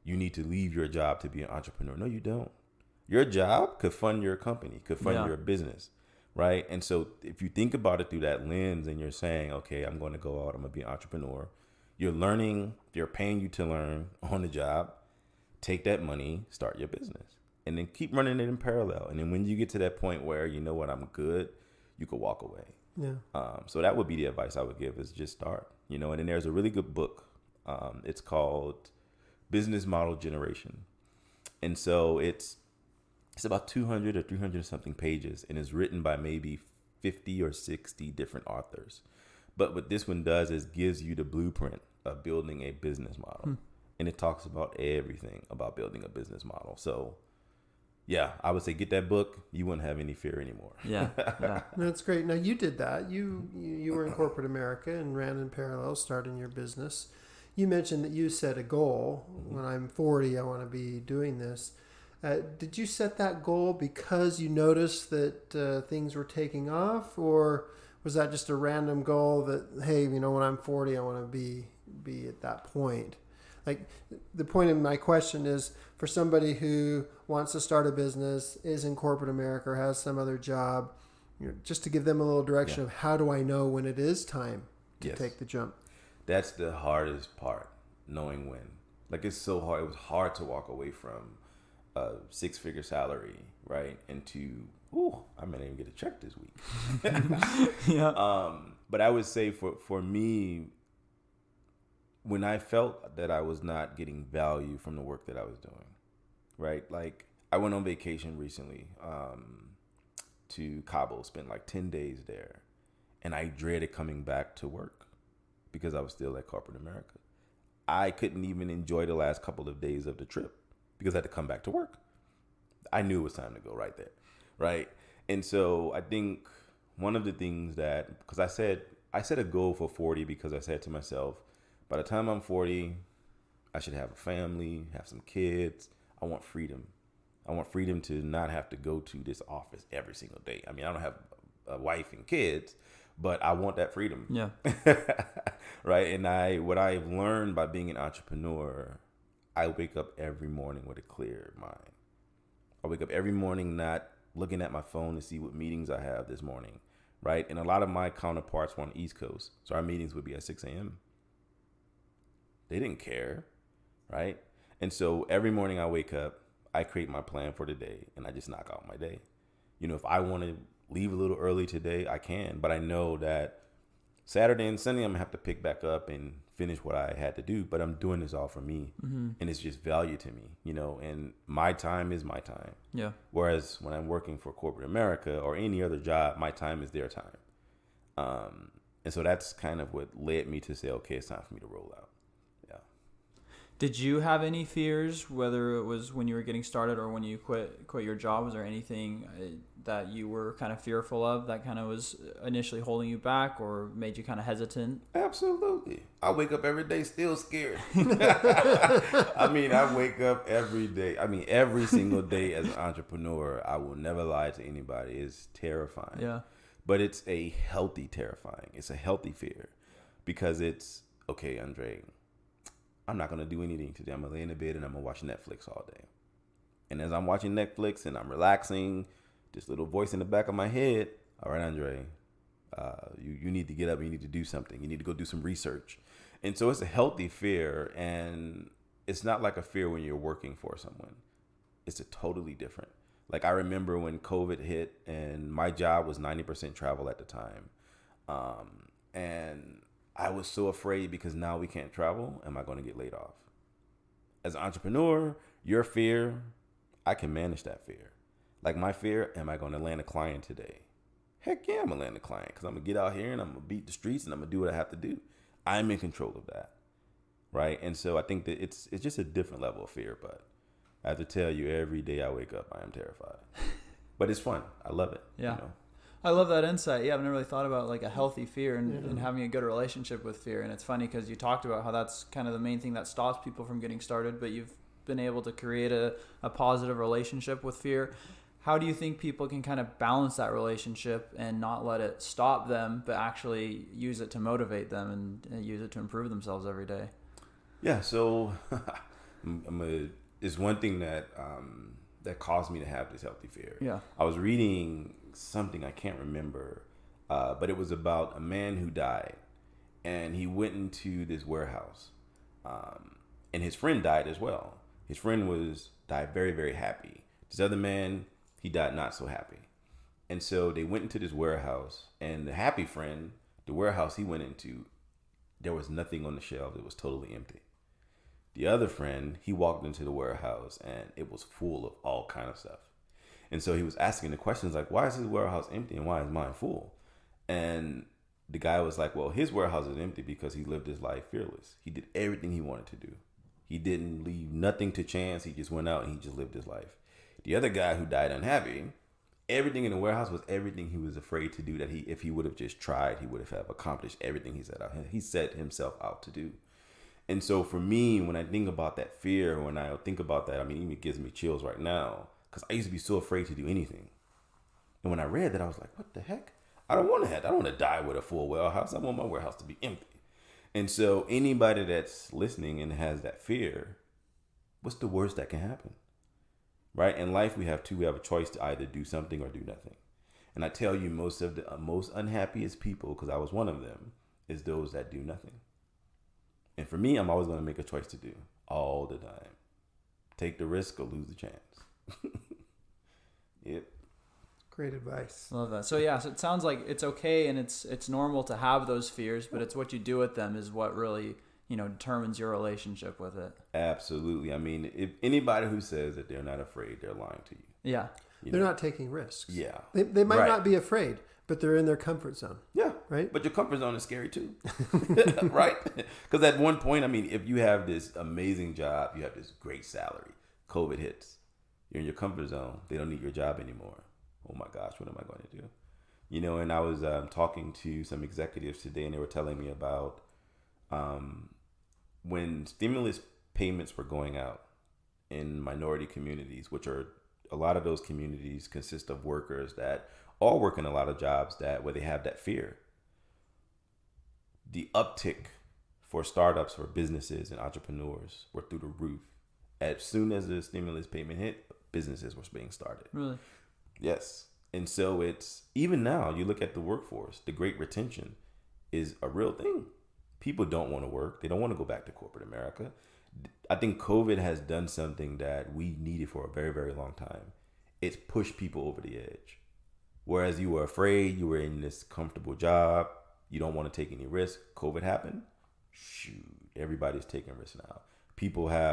you need to leave your job to be an entrepreneur. No, you don't. Your job could fund your company, could fund your business, right? And so if you think about it through that lens and you're saying, okay, I'm going to go out, I'm going to be an entrepreneur. You're learning, they're paying you to learn on the job. Take that money, start your business. And then keep running it in parallel. And then when you get to that point where, you know what, I'm good, you could walk away. Yeah. So that would be the advice I would give is just start, and then there's a really good book. It's called Business Model Generation. And so it's about 200 or 300 something pages and is written by maybe 50 or 60 different authors. But what this one does is gives you the blueprint of building a business model. And it talks about everything about building a business model. So yeah, I would say get that book. You wouldn't have any fear anymore. Yeah. That's great. Now you did that. You were in corporate America and ran in parallel, starting your business. You mentioned that you set a goal. When I'm 40, I want to be doing this. Did you set that goal because you noticed that things were taking off, or was that just a random goal that, hey, when I'm 40, I want to be at that point? Like, the point of my question is for somebody who wants to start a business, is in corporate America, or has some other job, just to give them a little direction of how do I know when it is time to take the jump? That's the hardest part, knowing when. Like, it's so hard. It was hard to walk away from a 6-figure salary, right? Into, I may not even get a check this week. But I would say for me, when I felt that I was not getting value from the work that I was doing, right? Like, I went on vacation recently to Cabo, spent like 10 days there, and I dreaded coming back to work because I was still at corporate America. I couldn't even enjoy the last couple of days of the trip because I had to come back to work. I knew it was time to go right there, right? And so I think one of the things that, because I set a goal for 40 because I said to myself, by the time I'm 40, I should have a family, have some kids. I want freedom. I want freedom to not have to go to this office every single day. I mean, I don't have a wife and kids, but I want that freedom. Yeah. Right. And what I've learned by being an entrepreneur, I wake up every morning with a clear mind. I wake up every morning not looking at my phone to see what meetings I have this morning, right? And a lot of my counterparts were on the East Coast, so our meetings would be at 6 a.m. They didn't care, right? And so every morning I wake up, I create my plan for the day, and I just knock out my day. You know, if I want to leave a little early today, I can, but I know that Saturday and Sunday, I'm going to have to pick back up and finish what I had to do, but I'm doing this all for me. And it's just value to me, you know, and my time is my time. Yeah. Whereas when I'm working for corporate America or any other job, my time is their time. And so that's kind of what led me to say, okay, it's time for me to roll out. Yeah. Did you have any fears, whether it was when you were getting started or when you quit your job? Was there anything that you were kind of fearful of that kind of was initially holding you back or made you kind of hesitant? Absolutely. I wake up every day still scared. I mean, I wake up every day. I mean, every single day as an entrepreneur, I will never lie to anybody. It's terrifying. Yeah. But it's a healthy terrifying. It's a healthy fear because it's, okay, Andre, I'm not going to do anything today. I'm going to lay in the bed and I'm going to watch Netflix all day. And as I'm watching Netflix and I'm relaxing, this little voice in the back of my head, all right, Andre, you need to get up and you need to do something. You need to go do some research. And so it's a healthy fear, and it's not like a fear when you're working for someone. It's a totally different. Like I remember when COVID hit and my job was 90% travel at the time. And I was so afraid because now we can't travel. Am I going to get laid off? As an entrepreneur, your fear, I can manage that fear. Like my fear, am I going to land a client today? Heck yeah, I'm going to land a client because I'm going to get out here and I'm going to beat the streets and I'm going to do what I have to do. I'm in control of that, right? And so I think that it's just a different level of fear, but I have to tell you, every day I wake up, I am terrified. But it's fun. I love it. Yeah. You know? I love that insight. Yeah, I've never really thought about like a healthy fear and having a good relationship with fear. And it's funny because you talked about how that's kind of the main thing that stops people from getting started, but you've been able to create a positive relationship with fear. How do you think people can kind of balance that relationship and not let it stop them, but actually use it to motivate them and use it to improve themselves every day? Yeah, so it's one thing that that caused me to have this healthy fear. Yeah. I was reading something, I can't remember, but it was about a man who died, and he went into this warehouse, and his friend died as well. His friend died very, very happy. This other man, he died not so happy. And so they went into this warehouse, and the happy friend, the warehouse he went into, there was nothing on the shelves. It was totally empty. The other friend, he walked into the warehouse and it was full of all kind of stuff. And so he was asking the questions like, why is his warehouse empty and why is mine full? And the guy was like, well, his warehouse is empty because he lived his life fearless. He did everything he wanted to do. He didn't leave nothing to chance. He just went out and he just lived his life. The other guy who died unhappy, everything in the warehouse was everything he was afraid to do that if he would have just tried, he would have accomplished everything he set himself out to do. And so for me, when I think about that fear, when I think about that, I mean, even it gives me chills right now because I used to be so afraid to do anything. And when I read that, I was like, what the heck? I don't want to die with a full warehouse. I want my warehouse to be empty. And so anybody that's listening and has that fear, what's the worst that can happen? Right? In life, we have a choice to either do something or do nothing. And I tell you, most of the most unhappiest people, because I was one of them, is those that do nothing. And for me, I'm always going to make a choice to do all the time. Take the risk or lose the chance. Yep. Great advice. Love that. So yeah, so it sounds like it's okay and it's normal to have those fears, but it's what you do with them is what really, determines your relationship with it. Absolutely. I mean, if anybody who says that they're not afraid, they're lying to you. Yeah. They're not taking risks. Yeah. They might not be afraid, but they're in their comfort zone. Yeah. Right. But your comfort zone is scary too. Right? Because at one point, I mean, if you have this amazing job, you have this great salary, COVID hits, you're in your comfort zone. They don't need your job anymore. Oh my gosh, what am I going to do? And I was talking to some executives today, and they were telling me about when stimulus payments were going out in minority communities, which are a lot of those communities consist of workers that all work in a lot of jobs where they have that fear. The uptick for startups, for businesses and entrepreneurs were through the roof. As soon as the stimulus payment hit, businesses were being started. Really? Yes. And so it's, even now, you look at the workforce, the great retention is a real thing. People don't want to work. They don't want to go back to corporate America. I think COVID has done something that we needed for a very, very long time. It's pushed people over the edge. Whereas you were afraid, you were in this comfortable job, you don't want to take any risk. COVID happened. Shoot, everybody's taking risks now.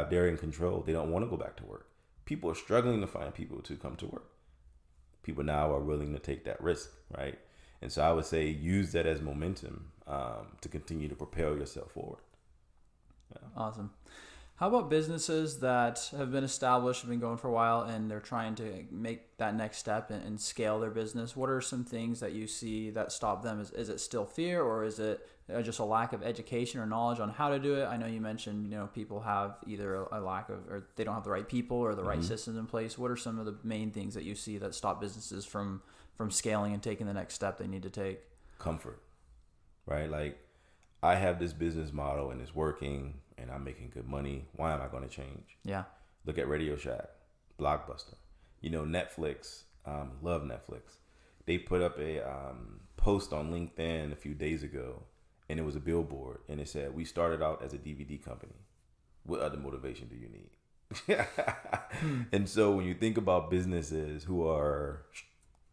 They're in control. They don't want to go back to work. People are struggling to find people to come to work. People now are willing to take that risk, right? And so I would say use that as momentum to continue to propel yourself forward. Yeah. Awesome. How about businesses that have been established, have been going for a while, and they're trying to make that next step and scale their business? What are some things that you see that stop them? Is it still fear, or is it just a lack of education or knowledge on how to do it? I know you mentioned, people have either a lack of, or they don't have the right people or the right systems in place. What are some of the main things that you see that stop businesses from scaling and taking the next step they need to take? Comfort, right? Like, I have this business model and it's working and I'm making good money. Why am I going to change? Yeah. Look at Radio Shack, Blockbuster. Netflix, love Netflix. They put up a post on LinkedIn a few days ago, and it was a billboard, and it said, "We started out as a DVD company. What other motivation do you need?" And so when you think about businesses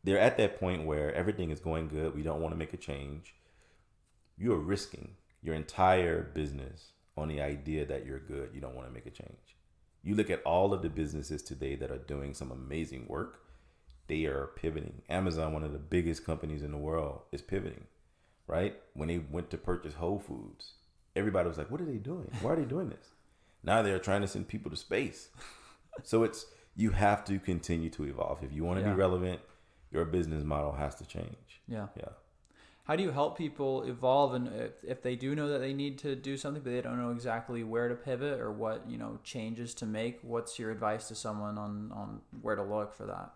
they're at that point where everything is going good, we don't want to make a change. You are risking your entire business on the idea that you're good. You don't want to make a change. You look at all of the businesses today that are doing some amazing work. They are pivoting. Amazon, one of the biggest companies in the world, is pivoting, right? When they went to purchase Whole Foods, everybody was like, what are they doing? Why are they doing this? Now they're trying to send people to space. So you have to continue to evolve. If you want to be relevant, your business model has to change. Yeah. Yeah. How do you help people evolve, and if they do know that they need to do something, but they don't know exactly where to pivot or what changes to make? What's your advice to someone on where to look for that?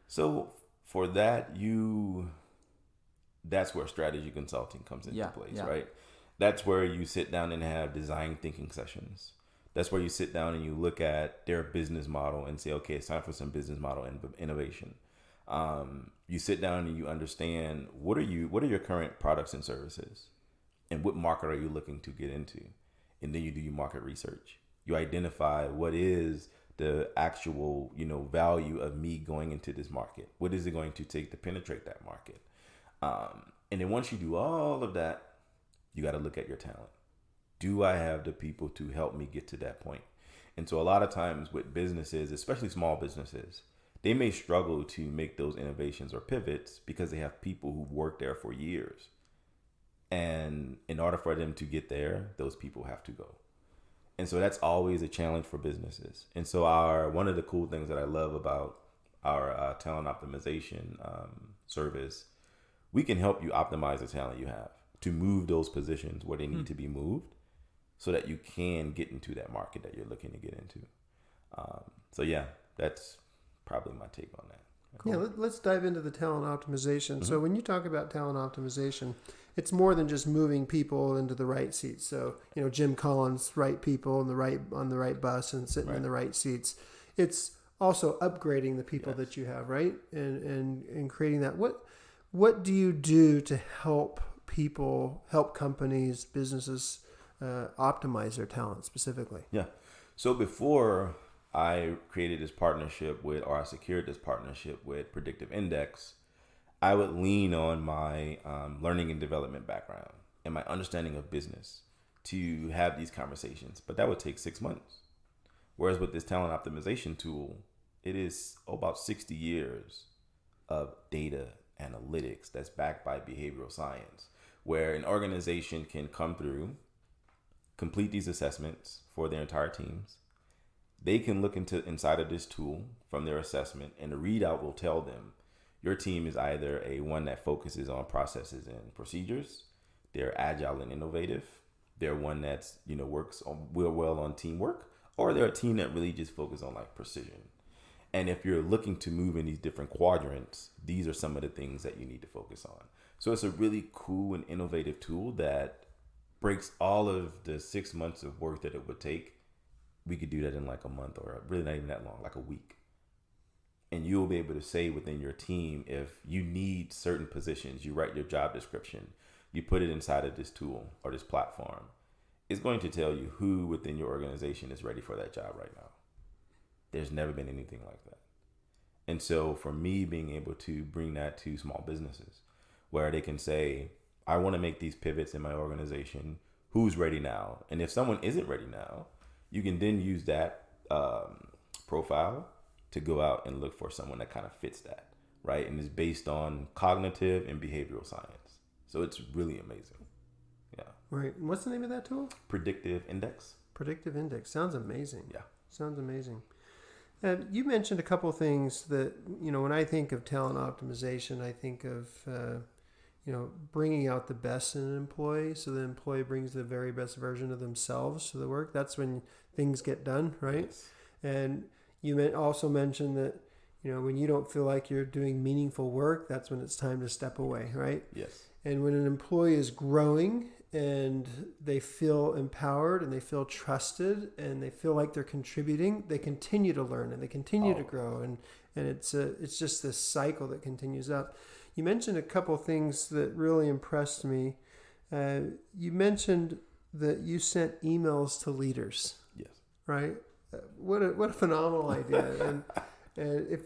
So for that, that's where strategy consulting comes into place, right? That's where you sit down and have design thinking sessions. That's where you sit down and you look at their business model and say, okay, it's time for some business model innovation. You sit down and you understand what are your current products and services, and what market are you looking to get into, and then you do your market research. You identify what is the actual value of me going into this market. What is it going to take to penetrate that market? And then once you do all of that, you got to look at your talent. Do I have the people to help me get to that point? And so a lot of times with businesses, especially small businesses, they may struggle to make those innovations or pivots because they have people who've worked there for years. And in order for them to get there, those people have to go. And so that's always a challenge for businesses. And so one of the cool things that I love about our talent optimization service, we can help you optimize the talent you have to move those positions where they need to be moved so that you can get into that market that you're looking to get into. So yeah, that's probably my take on that. Cool. Yeah, let's dive into the talent optimization. Mm-hmm. So when you talk about talent optimization, it's more than just moving people into the right seats. So, Jim Collins, right people on the right bus and sitting in the right seats. It's also upgrading the people that you have, right? And creating that. What do you do to help companies, businesses optimize their talent specifically? Yeah. So before I created this partnership I secured this partnership with Predictive Index, I would lean on my learning and development background and my understanding of business to have these conversations. But that would take 6 months. Whereas with this talent optimization tool, it is about 60 years of data analytics that's backed by behavioral science, where an organization can come through, complete these assessments for their entire teams. They can look inside of this tool from their assessment, and the readout will tell them your team is either a one that focuses on processes and procedures, they're agile and innovative, they're one that's works well on teamwork, or they're a team that really just focuses on precision. And if you're looking to move in these different quadrants, these are some of the things that you need to focus on. So it's a really cool and innovative tool that breaks all of the 6 months of work that it would take. We could do that in a month, or really not even that long, a week. And you'll be able to say within your team, if you need certain positions, you write your job description, you put it inside of this tool or this platform. It's going to tell you who within your organization is ready for that job right now. There's never been anything like that. And so for me, being able to bring that to small businesses where they can say, I want to make these pivots in my organization. Who's ready now? And if someone isn't ready now, you can then use that profile to go out and look for someone that kind of fits that, right? And it's based on cognitive and behavioral science. So it's really amazing. Yeah. Right. What's the name of that tool? Predictive Index. Predictive Index. Sounds amazing. Yeah. Sounds amazing. You mentioned a couple of things that, when I think of talent optimization, I think of, bringing out the best in an employee so the employee brings the very best version of themselves to the work. That's when things get done, right? Yes. And you also mentioned that, when you don't feel like you're doing meaningful work, that's when it's time to step away, right? Yes. And when an employee is growing and they feel empowered and they feel trusted and they feel like they're contributing, they continue to learn and they continue to grow. And it's just this cycle that continues up. You mentioned a couple of things that really impressed me. You mentioned that you sent emails to leaders. Yes. Right? What a phenomenal idea. And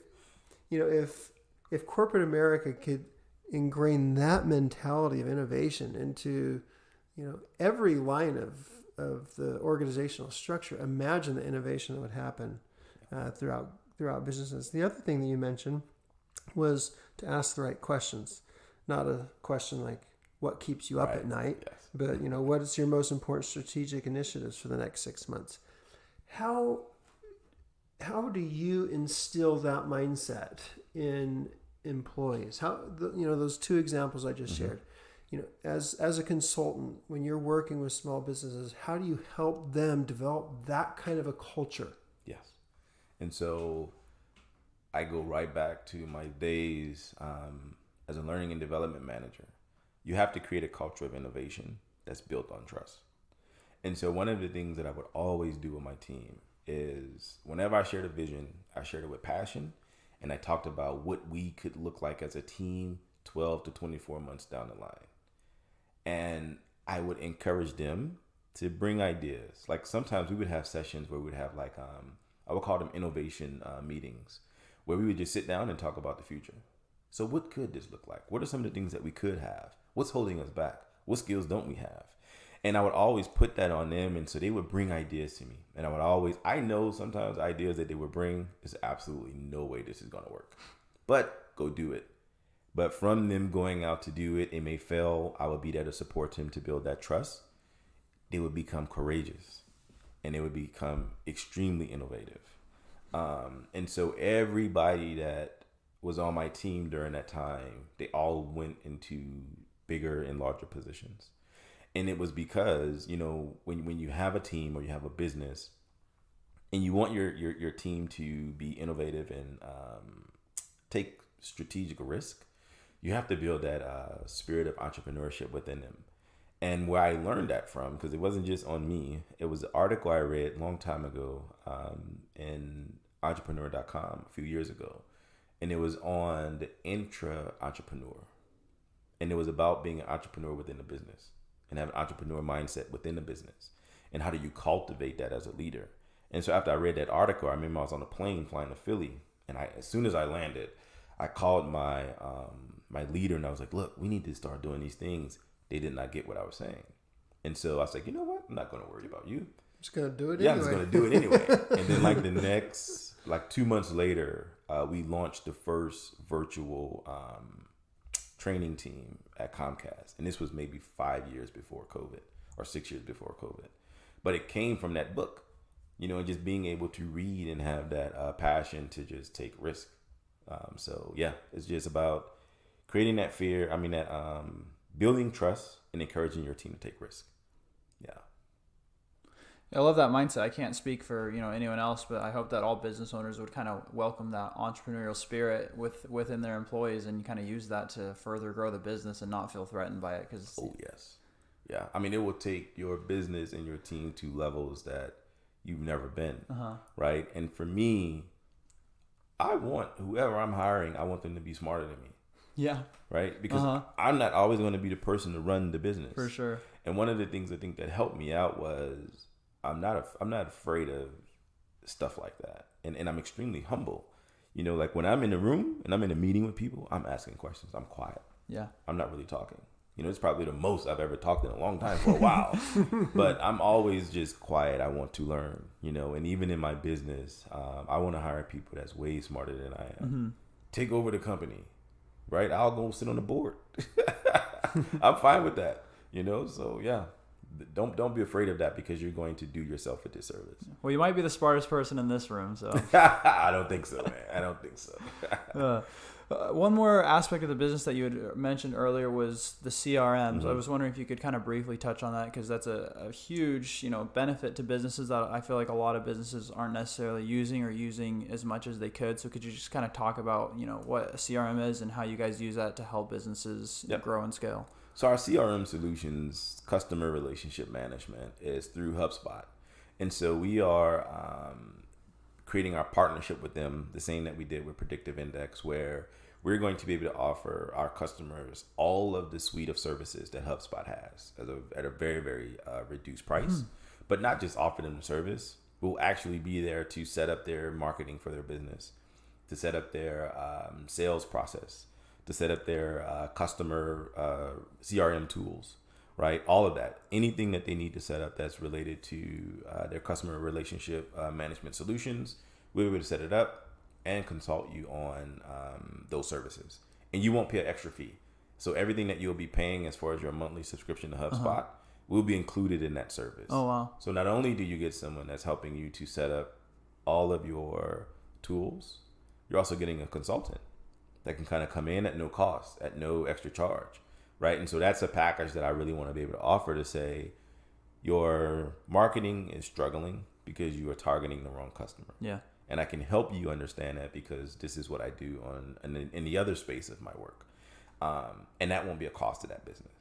if corporate America could ingrain that mentality of innovation into every line of the organizational structure, imagine the innovation that would happen throughout businesses. The other thing that you mentioned was to ask the right questions, not a question like what keeps you up at night, yes. but what is your most important strategic initiatives for the next 6 months? How do you instill that mindset in employees? How those two examples I just shared. As a consultant, when you're working with small businesses, how do you help them develop that kind of a culture? Yes. And so I go right back to my days as a learning and development manager. You have to create a culture of innovation that's built on trust. And so one of the things that I would always do with my team is whenever I shared a vision, I shared it with passion. And I talked about what we could look like as a team 12 to 24 months down the line. And I would encourage them to bring ideas. Like sometimes we would have sessions where we'd have I would call them innovation meetings, where we would just sit down and talk about the future. So what could this look like? What are some of the things that we could have? What's holding us back? What skills don't we have? And I would always put that on them. And so they would bring ideas to me. And I know sometimes ideas that they would bring is absolutely no way this is going to work, but go do it. But from them going out to do it, it may fail. I would be there to support them to build that trust. They would become courageous and they would become extremely innovative. And so everybody that was on my team during that time, they all went into bigger and larger positions. And it was because, when you have a team or you have a business and you want your team to be innovative and take strategic risk, you have to build that spirit of entrepreneurship within them. And where I learned that from, because it wasn't just on me, it was an article I read a long time ago in Entrepreneur.com a few years ago. And it was on the intra-entrepreneur. And it was about being an entrepreneur within a business and have an entrepreneur mindset within the business. And how do you cultivate that as a leader? And so after I read that article, I remember I was on a plane flying to Philly. And as soon as I landed, I called my leader and I was like, look, we need to start doing these things. They did not get what I was saying. And so I was like, you know what? I'm not going to worry about you. I'm just going to do it anyway. I'm just going to do it anyway. And then the next, 2 months later, we launched the first virtual training team at Comcast. And this was maybe 5 years before COVID or 6 years before COVID. But it came from that book, and just being able to read and have that passion to just take risk. It's just about creating that fear. Building trust and encouraging your team to take risk. Yeah. I love that mindset. I can't speak for anyone else, but I hope that all business owners would kind of welcome that entrepreneurial spirit within their employees and kind of use that to further grow the business and not feel threatened by it. Yes. Yeah. It will take your business and your team to levels that you've never been. Right. And for me, I want whoever I'm hiring, I want them to be smarter than me. Yeah. Right? Because I'm not always going to be the person to run the business. For sure. And one of the things I think that helped me out was I'm not afraid of stuff like that. And I'm extremely humble. You know, like when I'm in a room and I'm in a meeting with people, I'm asking questions. I'm quiet. Yeah. I'm not really talking. You know, it's probably the most I've ever talked in a long time for a while. But I'm always just quiet. I want to learn, you know, and even in my business, I want to hire people that's way smarter than I am. Mm-hmm. Take over the company, right? I'll go sit on the board. I'm fine with that, you know? So, yeah. Don't be afraid of that because you're going to do yourself a disservice. Well, you might be the smartest person in this room, so. I don't think so, man. I don't think so. One more aspect of the business that you had mentioned earlier was the CRMs. Mm-hmm. I was wondering if you could kind of briefly touch on that because that's a huge, benefit to businesses that I feel like a lot of businesses aren't necessarily using as much as they could. So could you just kind of talk about, what a CRM is and how you guys use that to help businesses grow and scale? So our CRM solutions, customer relationship management, is through HubSpot. And so we are creating our partnership with them, the same that we did with Predictive Index, where we're going to be able to offer our customers all of the suite of services that HubSpot has at a very, very reduced price. But not just offer them the service. We'll actually be there to set up their marketing for their business, to set up their sales process, to set up their customer CRM tools, right? All of that. Anything that they need to set up that's related to their customer relationship management solutions, we'll be able to set it up and consult you on those services. And you won't pay an extra fee. So everything that you'll be paying as far as your monthly subscription to HubSpot will be included in that service. Oh, wow. So not only do you get someone that's helping you to set up all of your tools, you're also getting a consultant that can kind of come in at no cost, at no extra charge, right? And so that's a package that I really want to be able to offer to say your marketing is struggling because you are targeting the wrong customer. Yeah. And I can help you understand that because this is what I do in the other space of my work. And that won't be a cost to that business.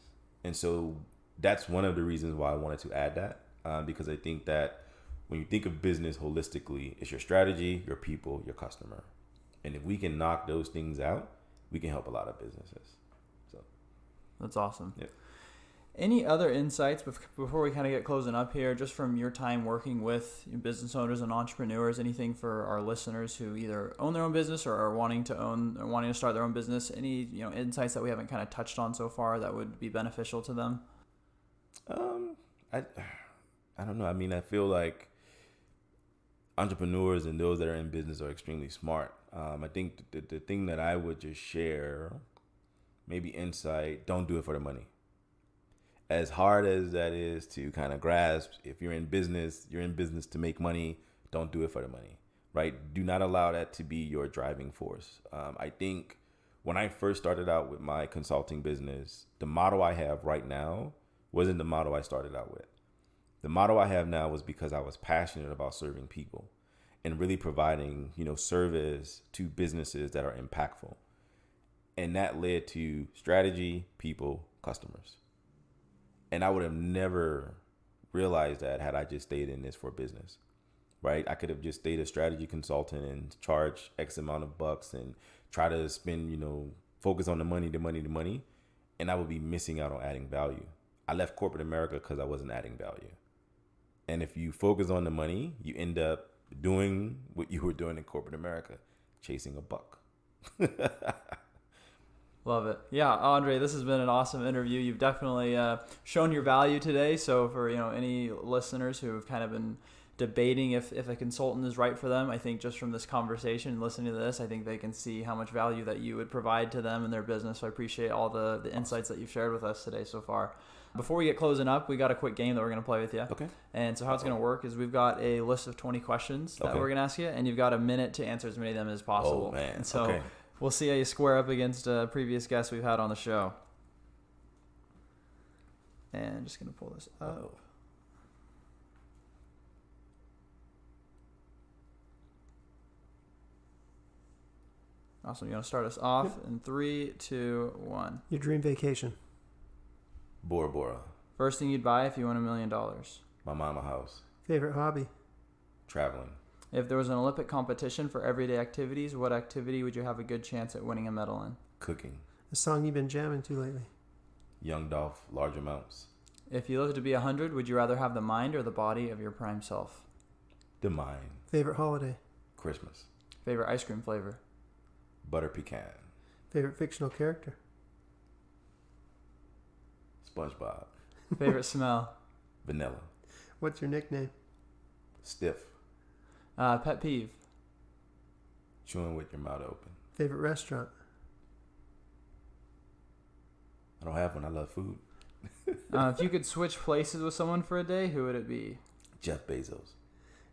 And so that's one of the reasons why I wanted to add that, because I think that when you think of business holistically, it's your strategy, your people, your customer. And if we can knock those things out, we can help a lot of businesses. So that's awesome. Yeah. Any other insights before we kind of get closing up here, just from your time working with business owners and entrepreneurs, anything for our listeners who either own their own business or are wanting to start their own business, any, insights that we haven't kind of touched on so far that would be beneficial to them? I don't know. I mean, I feel like entrepreneurs and those that are in business are extremely smart. I think the thing that I would just share, maybe insight, don't do it for the money. As hard as that is to kind of grasp, if you're in business to make money, don't do it for the money, right? Do not allow that to be your driving force. I think when I first started out with my consulting business, the model I have right now wasn't the model I started out with. The model I have now was because I was passionate about serving people and really providing, service to businesses that are impactful. And that led to strategy, people, customers. And I would have never realized that had I just stayed in this for business, right? I could have just stayed a strategy consultant and charge X amount of bucks and try to spend, focus on the money. And I would be missing out on adding value. I left corporate America because I wasn't adding value. And if you focus on the money, you end up doing what you were doing in corporate America, chasing a buck. Love it. Yeah, Andre, this has been an awesome interview. You've definitely shown your value today. So for any listeners who have kind of been debating if a consultant is right for them, I think just from this conversation and listening to this, I think they can see how much value that you would provide to them and their business. So I appreciate all the insights that you've shared with us today so far. Before we get closing up, we got a quick game that we're going to play with you. Okay. And so how it's going to work is we've got a list of 20 questions that we're going to ask you, and you've got a minute to answer as many of them as possible. Oh, man. And so okay. We'll see how you square up against previous guests we've had on the show. And I'm just going to pull this up. Uh-oh. Awesome. You want to start us off in 3, 2, 1. Your dream vacation. Bora Bora. First thing you'd buy if you won $1 million. My mama house. Favorite hobby. Traveling. If there was an Olympic competition for everyday activities, what activity would you have a good chance at winning a medal in? Cooking. A song you've been jamming to lately? Young Dolph, Large Amounts. If you lived to be 100, would you rather have the mind or the body of your prime self? The Mind. Favorite holiday? Christmas. Favorite ice cream flavor? Butter pecan. Favorite fictional character? SpongeBob. Favorite smell? Vanilla. What's your nickname? Stiff. Pet peeve? Chewing with your mouth open. Favorite restaurant? I don't have one. I love food. If you could switch places with someone for a day, who would it be? Jeff Bezos.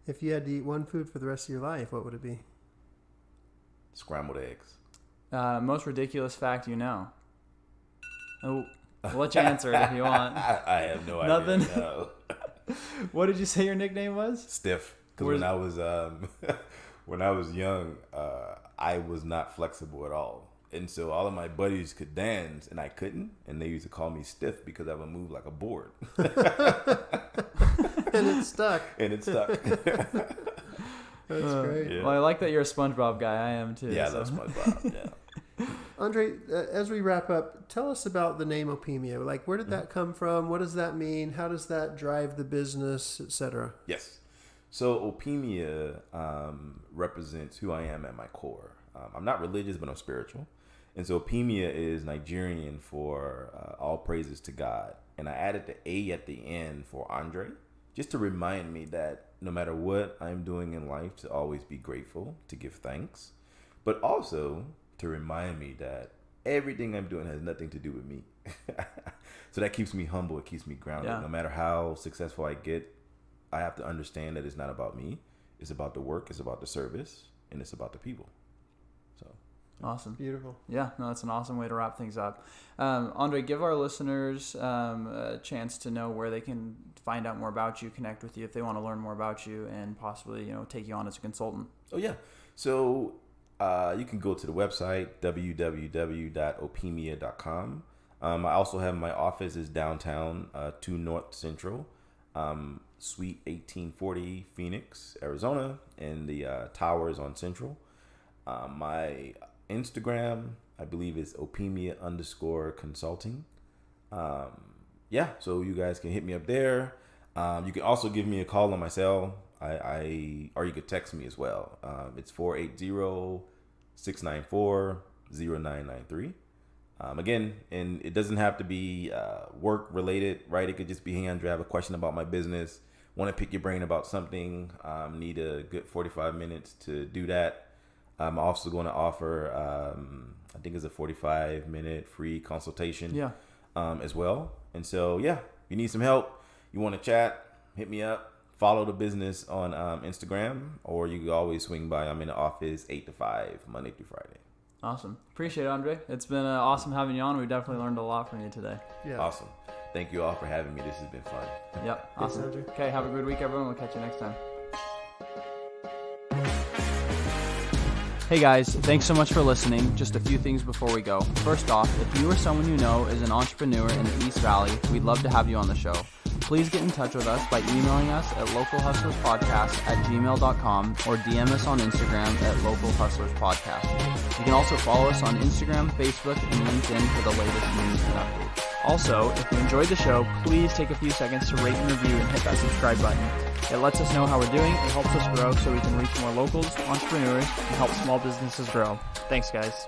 If you had to eat one food for the rest of your life, what would it be? Scrambled eggs. Most ridiculous fact you know? Oh, I'll let you answer it if you want. I have no Nothing? idea. No. What did you say your nickname was? Stiff. Because when I was young, I was not flexible at all. And so all of my buddies could dance and I couldn't. And they used to call me stiff because I would move like a board. And it stuck. That's great. Yeah. Well, I like that you're a SpongeBob guy. I am too. Yeah, so. that's SpongeBob. Yeah. Andre, as we wrap up, tell us about the name Opemia. Like, where did that come from? What does that mean? How does that drive the business, etc.? Yes. So Opemia represents who I am at my core. I'm not religious, but I'm spiritual. And so Opemia is Nigerian for all praises to God. And I added the A at the end for Andre, just to remind me that no matter what I'm doing in life, to always be grateful, to give thanks, but also to remind me that everything I'm doing has nothing to do with me. So that keeps me humble. It keeps me grounded. Yeah. No matter how successful I get, I have to understand that it's not about me. It's about the work. It's about the service. And it's about the people. So Awesome. Beautiful. Yeah, no, that's an awesome way to wrap things up. Andre, give our listeners a chance to know where they can find out more about you, connect with you if they want to learn more about you, and possibly, take you on as a consultant. Oh, yeah. So you can go to the website, www.opemia.com. I also have my office is downtown, 2 North Central, Suite 1840, Phoenix, Arizona, and the towers on Central. My Instagram, I believe, is Opemia_consulting. So you guys can hit me up there. You can also give me a call on my cell. Or you could text me as well. It's 480-694-0993. Again, and it doesn't have to be work related, right? It could just be, hey, Andre, I have a question about my business. Want to pick your brain about something. Need a good 45 minutes to do that. I'm also going to offer, I think it's a 45-minute free consultation as well. And so, if you need some help, you want to chat, hit me up. Follow the business on Instagram, or you can always swing by. I'm in the office 8 to 5, Monday through Friday. Awesome. Appreciate it, Andre. It's been awesome having you on. We definitely learned a lot from you today. Yeah. Awesome. Thank you all for having me. This has been fun. Yep. Awesome. Thanks, Andre. Okay, have a good week, everyone. We'll catch you next time. Hey guys, thanks so much for listening. Just a few things before we go. First off, if you or someone you know is an entrepreneur in the East Valley, we'd love to have you on the show. Please get in touch with us by emailing us at localhustlerspodcast@gmail.com or DM us on Instagram at localhustlerspodcast. You can also follow us on Instagram, Facebook, and LinkedIn for the latest news and updates. Also, if you enjoyed the show, please take a few seconds to rate and review and hit that subscribe button. It lets us know how we're doing, it helps us grow so we can reach more locals, entrepreneurs, and help small businesses grow. Thanks, guys.